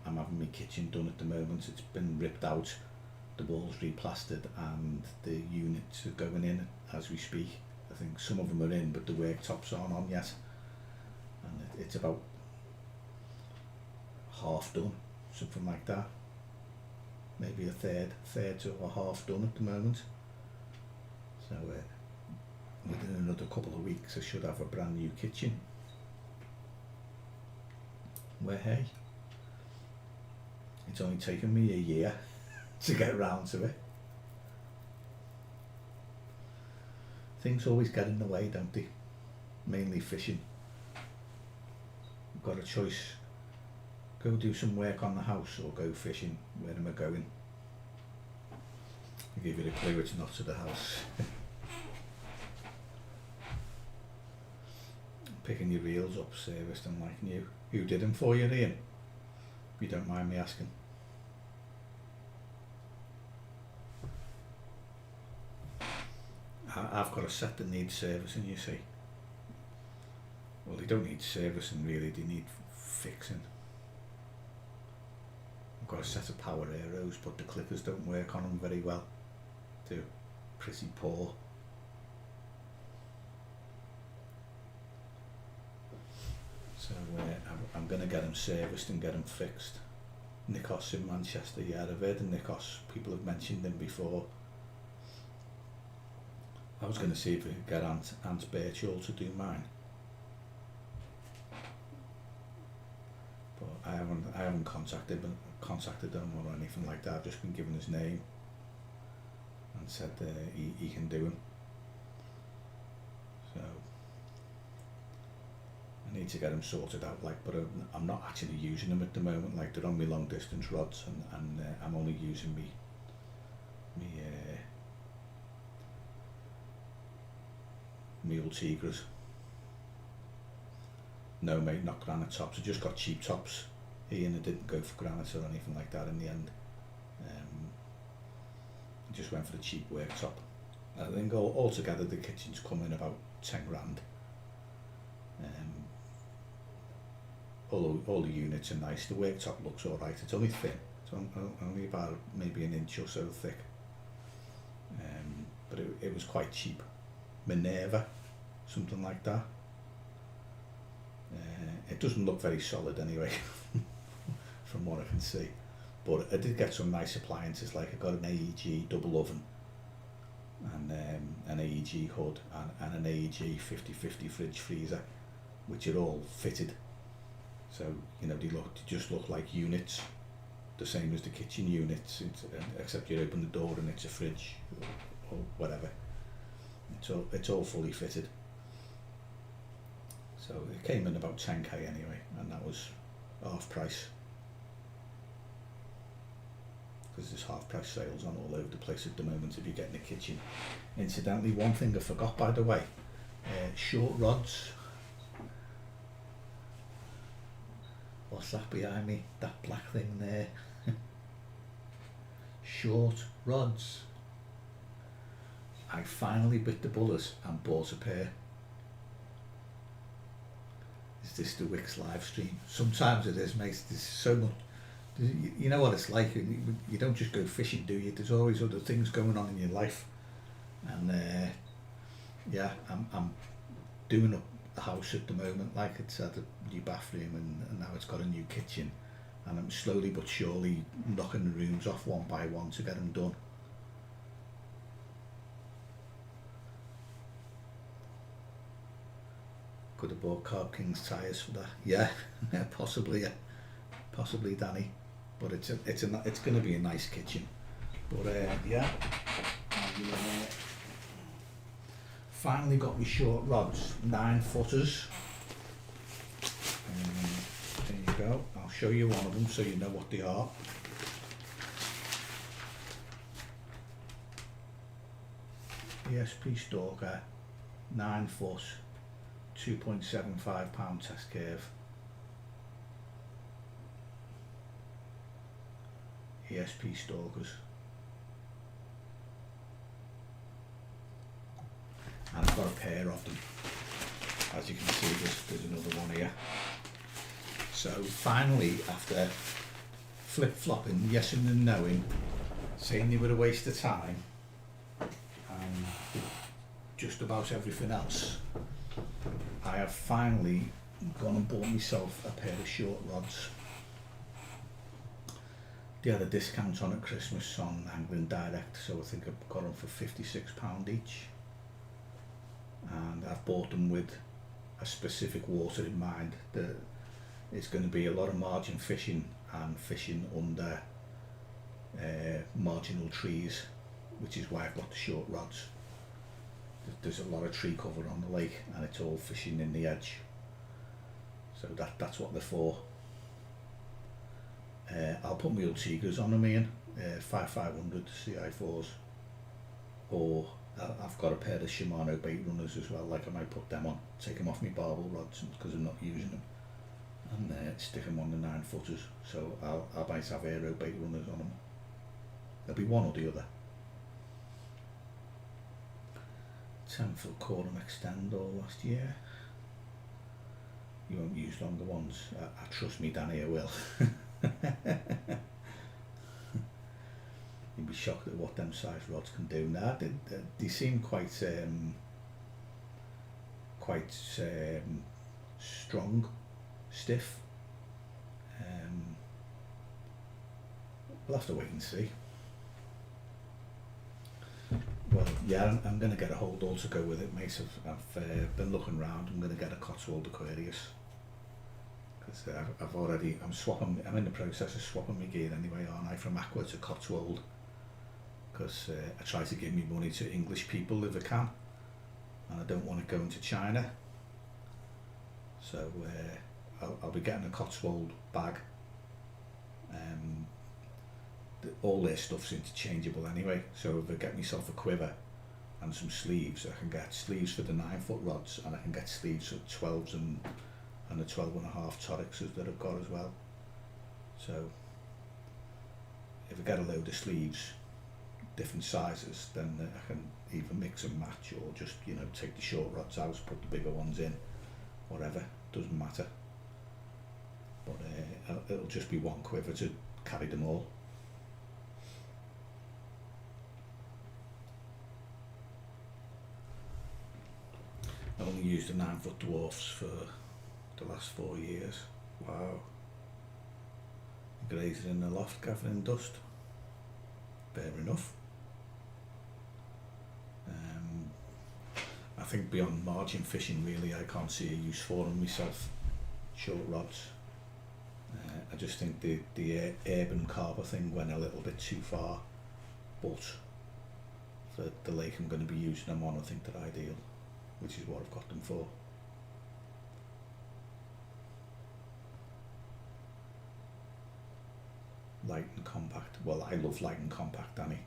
I'm having my kitchen done at the moment. It's been ripped out, the walls replastered, and the units are going in as we speak. I think some of them are in, but the worktops aren't on yet, and it's about half done, something like that. Maybe a third to a half done at the moment. So within another couple of weeks I should have a brand new kitchen. Where hey, it's only taken me a year to get round to it. Things always get in the way, don't they? Mainly fishing. I've got a choice. Go do some work on the house or go fishing. Where am I going? I'll give you a clue, it's not to the house. Picking your reels up, serviced and like new. Who did them for you, Ian? If you don't mind me asking. I've got a set that needs servicing, you see. Well, they don't need servicing really, they need fixing. I've got a set of power arrows, but the clickers don't work on them very well. They're pretty poor. So I'm going to get them serviced and get them fixed. Nikos in Manchester, yeah, I've heard of Nikos. People have mentioned him before. I was going to see if we could get Ant Birchall to do mine, but I haven't contacted him or anything like that. I've just been given his name and said he can do him. So I need to get them sorted out, like, but I'm not actually using them at the moment. Like, they're on my long distance rods, and I'm only using me mule tigers. No mate, not granite tops. I just got cheap tops here, and I didn't go for granite or anything like that in the end. I just went for the cheap worktop. I think altogether the kitchen's come in about 10 grand. All the units are nice. The worktop looks alright. It's only thin. It's only about maybe an inch or so thick. But it was quite cheap. Minerva, something like that. It doesn't look very solid anyway, from what I can see. But I did get some nice appliances, like I got an AEG double oven, and an AEG hood, and an AEG 50/50 fridge freezer, which are all fitted. So, you know, they just look like units, the same as the kitchen units, except you open the door and it's a fridge or whatever. It's all fully fitted. So it came in about 10k anyway, and that was half price. Because there's half price sales on all over the place at the moment if you're getting a kitchen. Incidentally, one thing I forgot, by the way, short rods. What's that behind me? That black thing there. Short rods. I finally bit the bullet and bought a pair. Is this the Wix live stream? Sometimes it is, mate. There's so much. You know what it's like. You don't just go fishing, do you? There's always other things going on in your life. And yeah, I'm doing up the house at the moment. Like, it's had a new bathroom and now it's got a new kitchen. And I'm slowly but surely knocking the rooms off one by one to get them done. Could have bought Carp King's tyres for that. Yeah, possibly, yeah. Possibly, Danny. But it's going to be a nice kitchen. But yeah, I finally got my short rods, 9-footers. There you go. I'll show you one of them so you know what they are. ESP Stalker, 9-foot. 2.75 pound test curve. ESP Stalkers. And I've got a pair of them. As you can see, there's another one here. So finally, after flip-flopping, yes and knowing, saying they were a waste of time, and just about everything else, I have finally gone and bought myself a pair of short rods. They had a discount on at Christmas on Angling Direct, so I think I got them for £56 each. And I've bought them with a specific water in mind. That it's going to be a lot of margin fishing and fishing under marginal trees, which is why I've got the short rods. There's a lot of tree cover on the lake and it's all fishing in the edge, so that's what they're for. I'll put my old Tigers on them, Ian, 500 CI4s, or I've got a pair of Shimano bait runners as well, like I might put them on, take them off my barbel rods because I'm not using them, and stick them on the 9-footers, so I might have aero bait runners on them. There'll be one or the other. 10-foot Corum extend all last year. You won't use longer ones. I trust me, Danny, I will. You'd be shocked at what them size rods can do. Now they seem quite strong, stiff. We'll have to wait and see. Well, yeah, I'm going to get a hold all to go with it, mate. I've been looking around. I'm going to get a Cotswold Aquarius because I'm in the process of swapping my gear anyway, aren't I, from Aqua to Cotswold, because I try to give me money to English people if I can, and I don't want it going to China. So I'll be getting a Cotswold bag. All their stuff's interchangeable anyway, so if I get myself a quiver and some sleeves, I can get sleeves for the 9-foot rods, and I can get sleeves for 12s and and the 12.5 Torixes that I've got as well. So if I get a load of sleeves, different sizes, then I can either mix and match or just, you know, take the short rods out, put the bigger ones in, whatever, doesn't matter. But it'll just be one quiver to carry them all. I only used the 9-foot dwarfs for the last 4 years. Wow. Grazing in the loft, gathering dust. Fair enough. I think beyond margin fishing, really, I can't see a use for them myself. Short rods. I just think the urban carver thing went a little bit too far, but for the lake I'm going to be using them on, I think they're ideal, which is what I've got them for. Light and compact. Well, I love light and compact, Danny.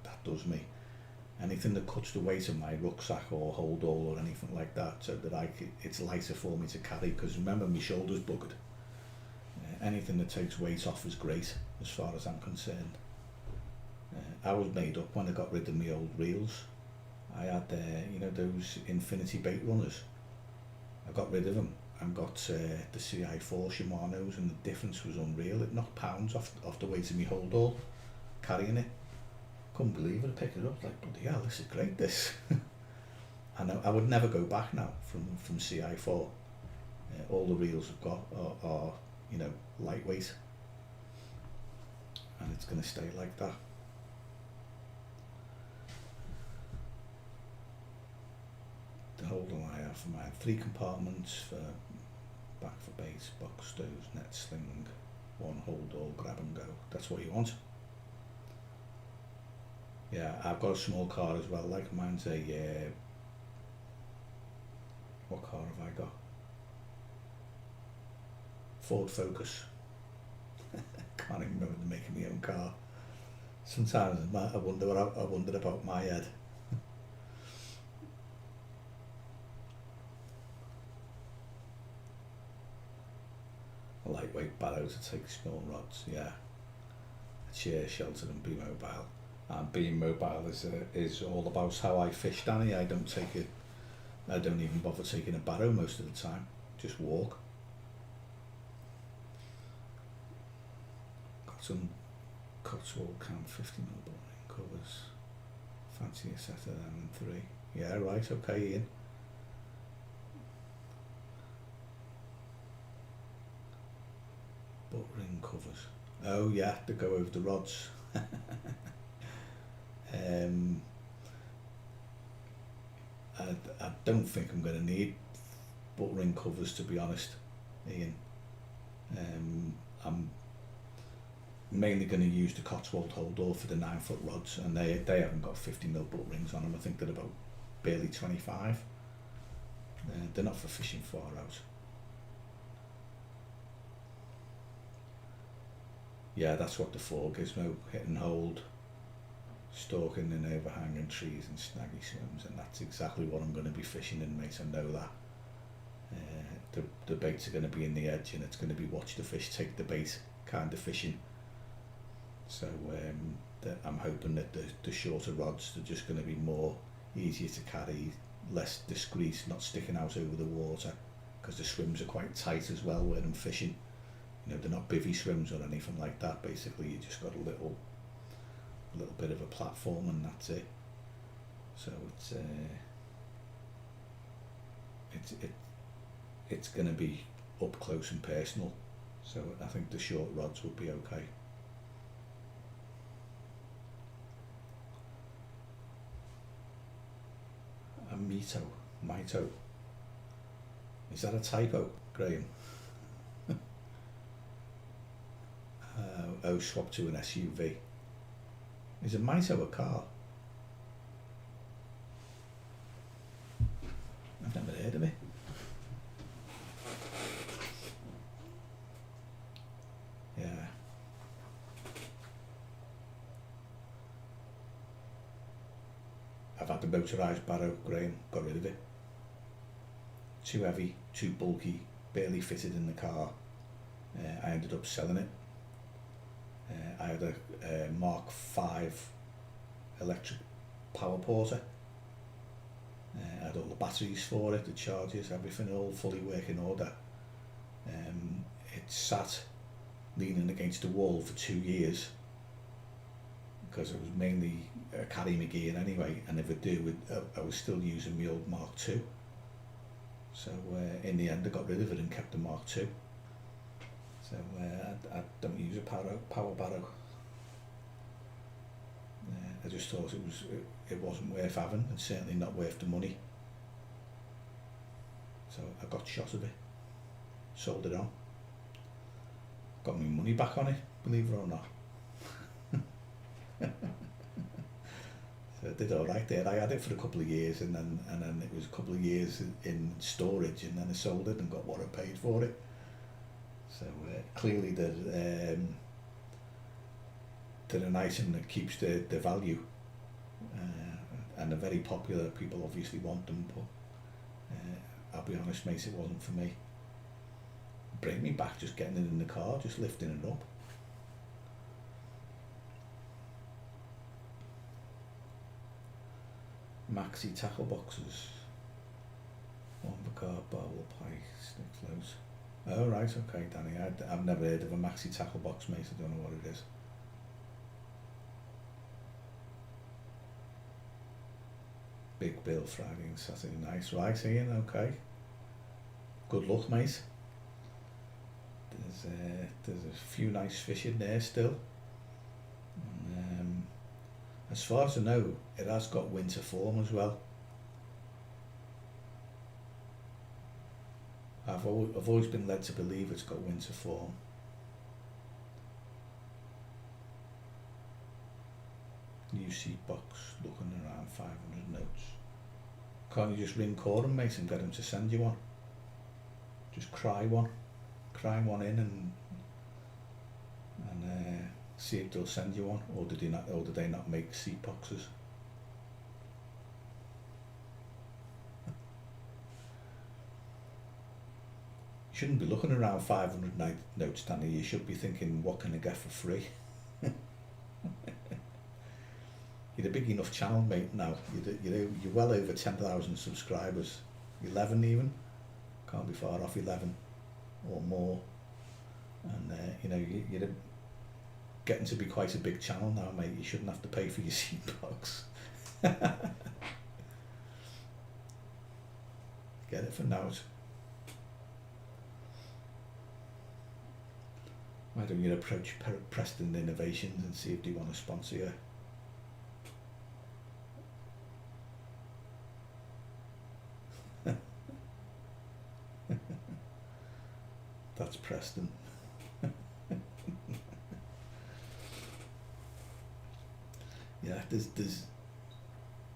That does me. Anything that cuts the weight of my rucksack or hold all or anything like that, so that it's lighter for me to carry, because remember, my shoulder's buggered. Anything that takes weight off is great as far as I'm concerned. I was made up when I got rid of my old reels. I had you know, those infinity bait runners. I got rid of them and got the CI4 Shimano's, and the difference was unreal. It knocked pounds off the weight of my hold all carrying it. Couldn't believe it. I picked it up like, bloody hell, this is great, this. And I would never go back now from CI4. All the reels I've got are, you know, lightweight, and it's going to stay like that. The hold all I have for mine, 3 compartments for back for bait, box stoves, net sling, 1 hold all, grab and go. That's what you want. Yeah, I've got a small car as well, like mine's a, what car have I got? Ford Focus. Can't even remember making my own car. Sometimes I wonder about my head. A lightweight barrow to take small rods, yeah. Chair, shelter and be mobile. And being mobile is all about how I fish, Danny. I don't even bother taking a barrow most of the time. Just walk. Got some Cotswold Cam 50mm boring covers. Fancy a set of them and 3. Yeah, right, okay, Ian. Butt ring covers. Oh yeah, they go over the rods. I don't think I'm going to need butt ring covers, to be honest, Ian. I'm mainly going to use the Cotswold hold all for the 9-foot rods, and they haven't got 50mm butt rings on them. I think they're about barely 25. They're not for fishing far out. Yeah, that's what the 4 gizmo, hit and hold, stalking in overhanging trees and snaggy swims, and that's exactly what I'm going to be fishing in, mate. I know that. The baits are going to be in the edge, and it's going to be watch the fish take the bait kind of fishing. So I'm hoping that the shorter rods are just going to be more easier to carry, less discreet, not sticking out over the water, because the swims are quite tight as well where I'm fishing. You know, they're not bivvy swims or anything like that. Basically, you just got a little bit of a platform, and that's it. So it's going to be up close and personal. So I think the short rods would be okay. A Mito. Is that a typo, Graham? Swap to an SUV. Is a Mito a car? I've never heard of it. Yeah. I've had the motorised barrow, Graham, got rid of it. Too heavy, too bulky, barely fitted in the car. I ended up selling it. I had a Mark 5 electric power porter. I had all the batteries for it, the chargers, everything all fully working order. It sat leaning against the wall for 2 years because it was mainly carry my gear anyway, and if I do, I was still using my old Mark 2. So in the end I got rid of it and kept the Mark 2. So I don't use a power barrow. I just thought it wasn't worth having, and certainly not worth the money. So I got shot of it, sold it on, got my money back on it, believe it or not. So I did all right there. I had it for a couple of years, and then it was a couple of years in storage, and then I sold it and got what I paid for it. So clearly they're an item that keeps the value, and they're very popular. People obviously want them, but I'll be honest, mate, it wasn't for me. Break me back just getting it in the car, just lifting it up. Maxi tackle boxes. One for carp, barbel, pike, stick floats. Oh right, okay, Danny. I've never heard of a maxi tackle box, mate. I don't know what it is. Big bill Friday and Saturday nights. Right, Ian, okay. Good luck, mate. There's a few nice fish in there still. And, as far as I know, it has got winter form as well. I've always been led to believe it's got winter form. New seat box, looking around 500 notes. Can't you just ring Coram, mate, and get him to send you one? Just cry one in and see if they'll send you one, or did they not make seat boxes? You shouldn't be looking around 500 notes, Danny. You should be thinking, what can I get for free? You're a big enough channel, mate, now. You're well over 10,000 subscribers. 11 even. Can't be far off 11 or more. And you're getting to be quite a big channel now, mate. You shouldn't have to pay for your seat box. Get it for now. Why don't you approach Preston Innovations and see if they want to sponsor you? That's Preston. Yeah, there's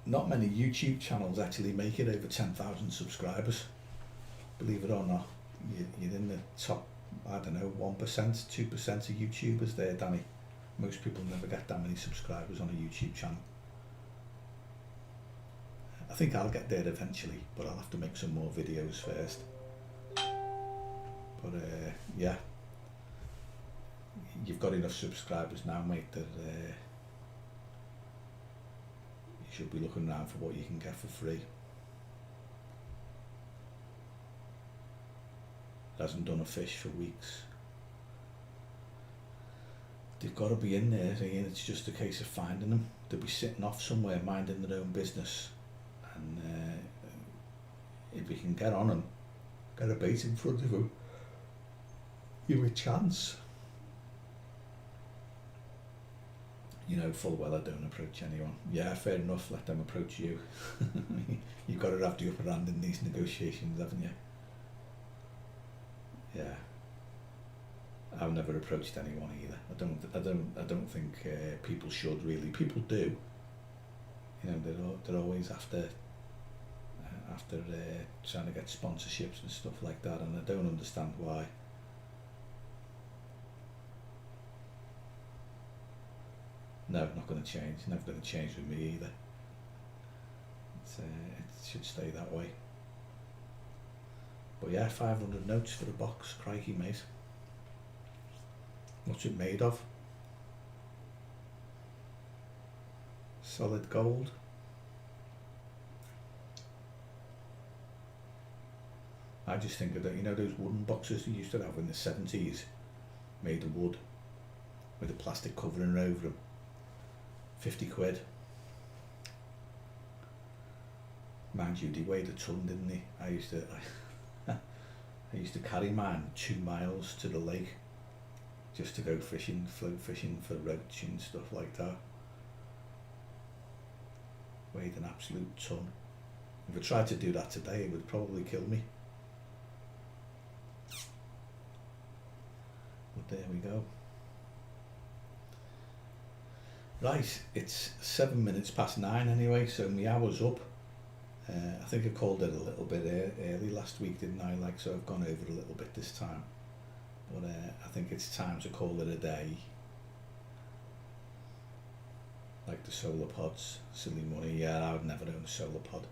not many YouTube channels actually make it over 10,000 subscribers. Believe it or not, you're in the top, I don't know, 1%, 2% of YouTubers there, Danny. Most people never get that many subscribers on a YouTube channel. I think I'll get there eventually, but I'll have to make some more videos first. But yeah, you've got enough subscribers now, mate, that you should be looking around for what you can get for free. It hasn't done a fish for weeks. They've got to be in there, and it's just a case of finding them. They'll be sitting off somewhere minding their own business, and if you can get on them, get a bait in front of them, you've a chance. You know full well I don't approach anyone. Yeah, fair enough, let them approach you. You've got to have the upper hand in these negotiations, haven't you? Yeah. I've never approached anyone either. I don't think people should really. People do. You know, they're always after trying to get sponsorships and stuff like that, and I don't understand why. No, not going to change. Never going to change with me either. It should stay that way. But yeah, 500 notes for the box, crikey mate. What's it made of? Solid gold. I just think of that, you know those wooden boxes they used to have in the 70s, made of wood, with a plastic covering over them. 50 quid. Mind you, they weighed a ton, didn't they? I used to carry mine 2 miles to the lake just to go fishing, float fishing for roach and stuff like that. Weighed an absolute ton. If I tried to do that today, it would probably kill me. But there we go. Right, it's 7 minutes past 9 anyway, so my hour's up. I think I called it a little bit early last week, didn't I? Like, so I've gone over a little bit this time. But I think it's time to call it a day. Like the solar pods, silly money. Yeah, I would never own a solar pod.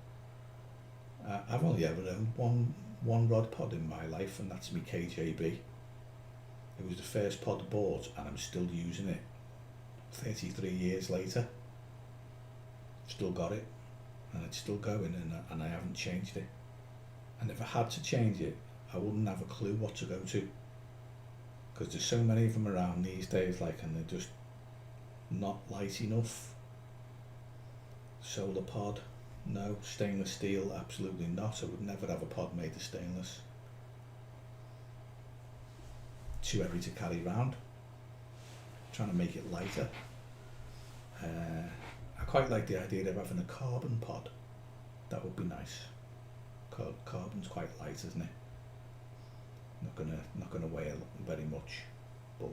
I've only ever owned one rod pod in my life, and that's my KJB. It was the first pod I bought, and I'm still using it 33 years later. Still got it, and it's still going, and I haven't changed it. And if I had to change it, I wouldn't have a clue what to go to, because there's so many of them around these days, like, and they're just not light enough. Solar pod, no. Stainless steel, absolutely not. I would never have a pod made of stainless. Too heavy to carry around. Trying to make it lighter. I quite like the idea of having a carbon pod. That would be nice. Carbon's quite light, isn't it? Not gonna weigh very much, but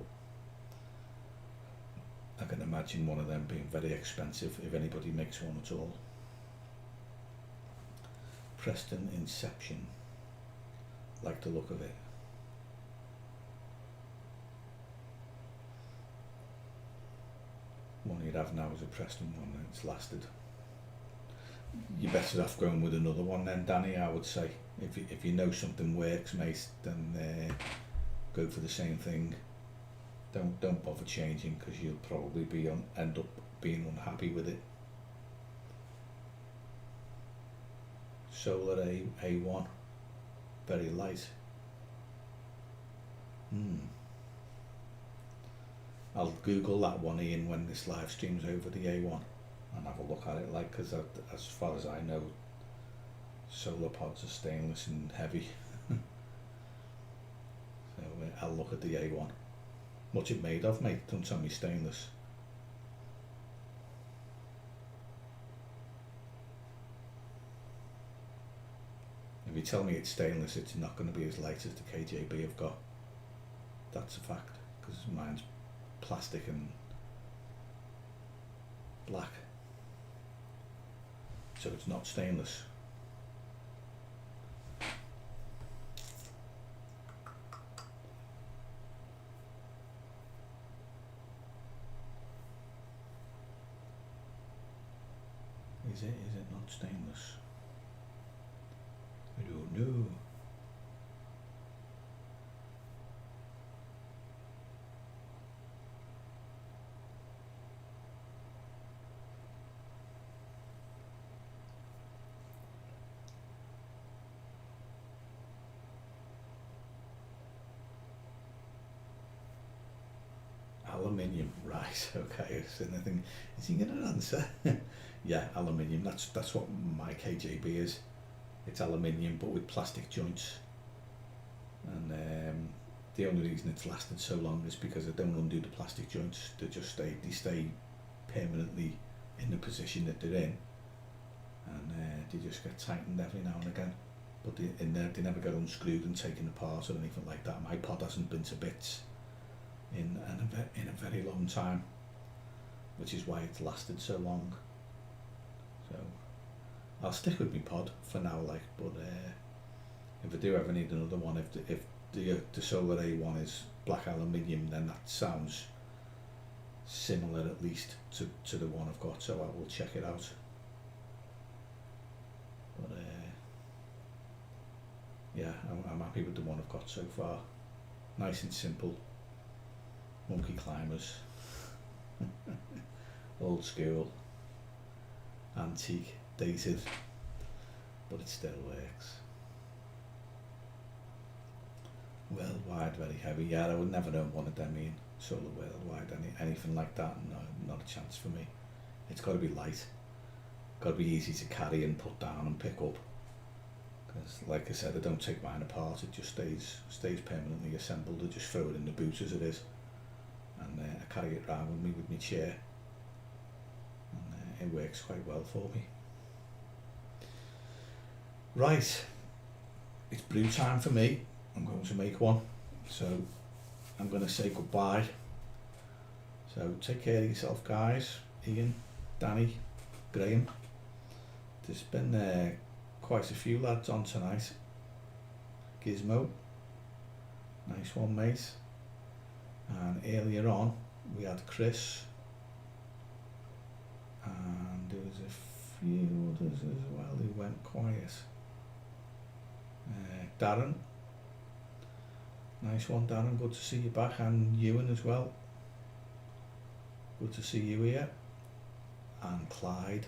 I can imagine one of them being very expensive if anybody makes one at all. Preston Inception. Like the look of it. One you'd have now is a Preston one, and it's lasted. You're better off going with another one then, Danny, I would say. If you know something works, mate, then go for the same thing. Don't bother changing, because you'll probably end up being unhappy with it. Solar A1, very light. I'll Google that one, Ian, when this live stream's over, the A1, and have a look at it, like, because as far as I know, solar pods are stainless and heavy. So I'll look at the A1. What's it made of, mate? Don't tell me stainless. If you tell me it's stainless, it's not going to be as light as the KJB I've got. That's a fact, because mine's plastic and black, so it's not stainless. Is it not stainless? I don't know. Aluminium, right? Okay. So I think, is he going to answer? Yeah, aluminium. That's what my KJB is. It's aluminium, but with plastic joints. And the only reason it's lasted so long is because I don't undo the plastic joints. They stay permanently in the position that they're in, and they just get tightened every now and again. But they never get unscrewed and taken apart or anything like that. My pod hasn't been to bits in a very long time, which is why it's lasted so long. So I'll stick with my pod for now, like, but if I do ever need another one, if the Solar A1 is black aluminium, then that sounds similar at least to the one I've got, so I will check it out. But yeah, I'm happy with the one I've got so far. Nice and simple. Monkey climbers. Old school. Antique. Dated. But it still works. Worldwide, very heavy. Yeah, I would never own one of them, Ian. Sort of worldwide, anything like that, no, not a chance for me. It's got to be light. Got to be easy to carry and put down and pick up. Because, like I said, I don't take mine apart. It just stays permanently assembled. I just throw it in the boot as it is, and I carry it around with me with my chair, and it works quite well for me. Right, it's brew time for me. I'm going to make one, so I'm going to say goodbye. So take care of yourself, guys. Ian, Danny, Graham. There's been quite a few lads on tonight. Gizmo, nice one, mate. And earlier on we had Chris, and there was a few others as well who went quiet. Darren, nice one, Darren, good to see you back, and Ewan as well, good to see you here. And Clyde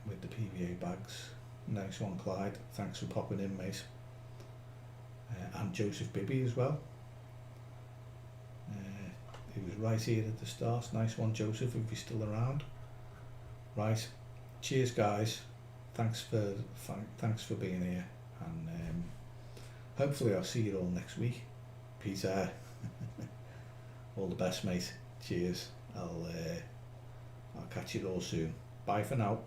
with the PVA bags, nice one, Clyde, thanks for popping in, mate. And Joseph Bibby as well, he was right here at the start, nice one, Joseph, if you're still around. Right, cheers guys, thanks for being here, and hopefully I'll see you all next week. Peace out. All the best, mate. Cheers. I'll catch you all soon. Bye for now.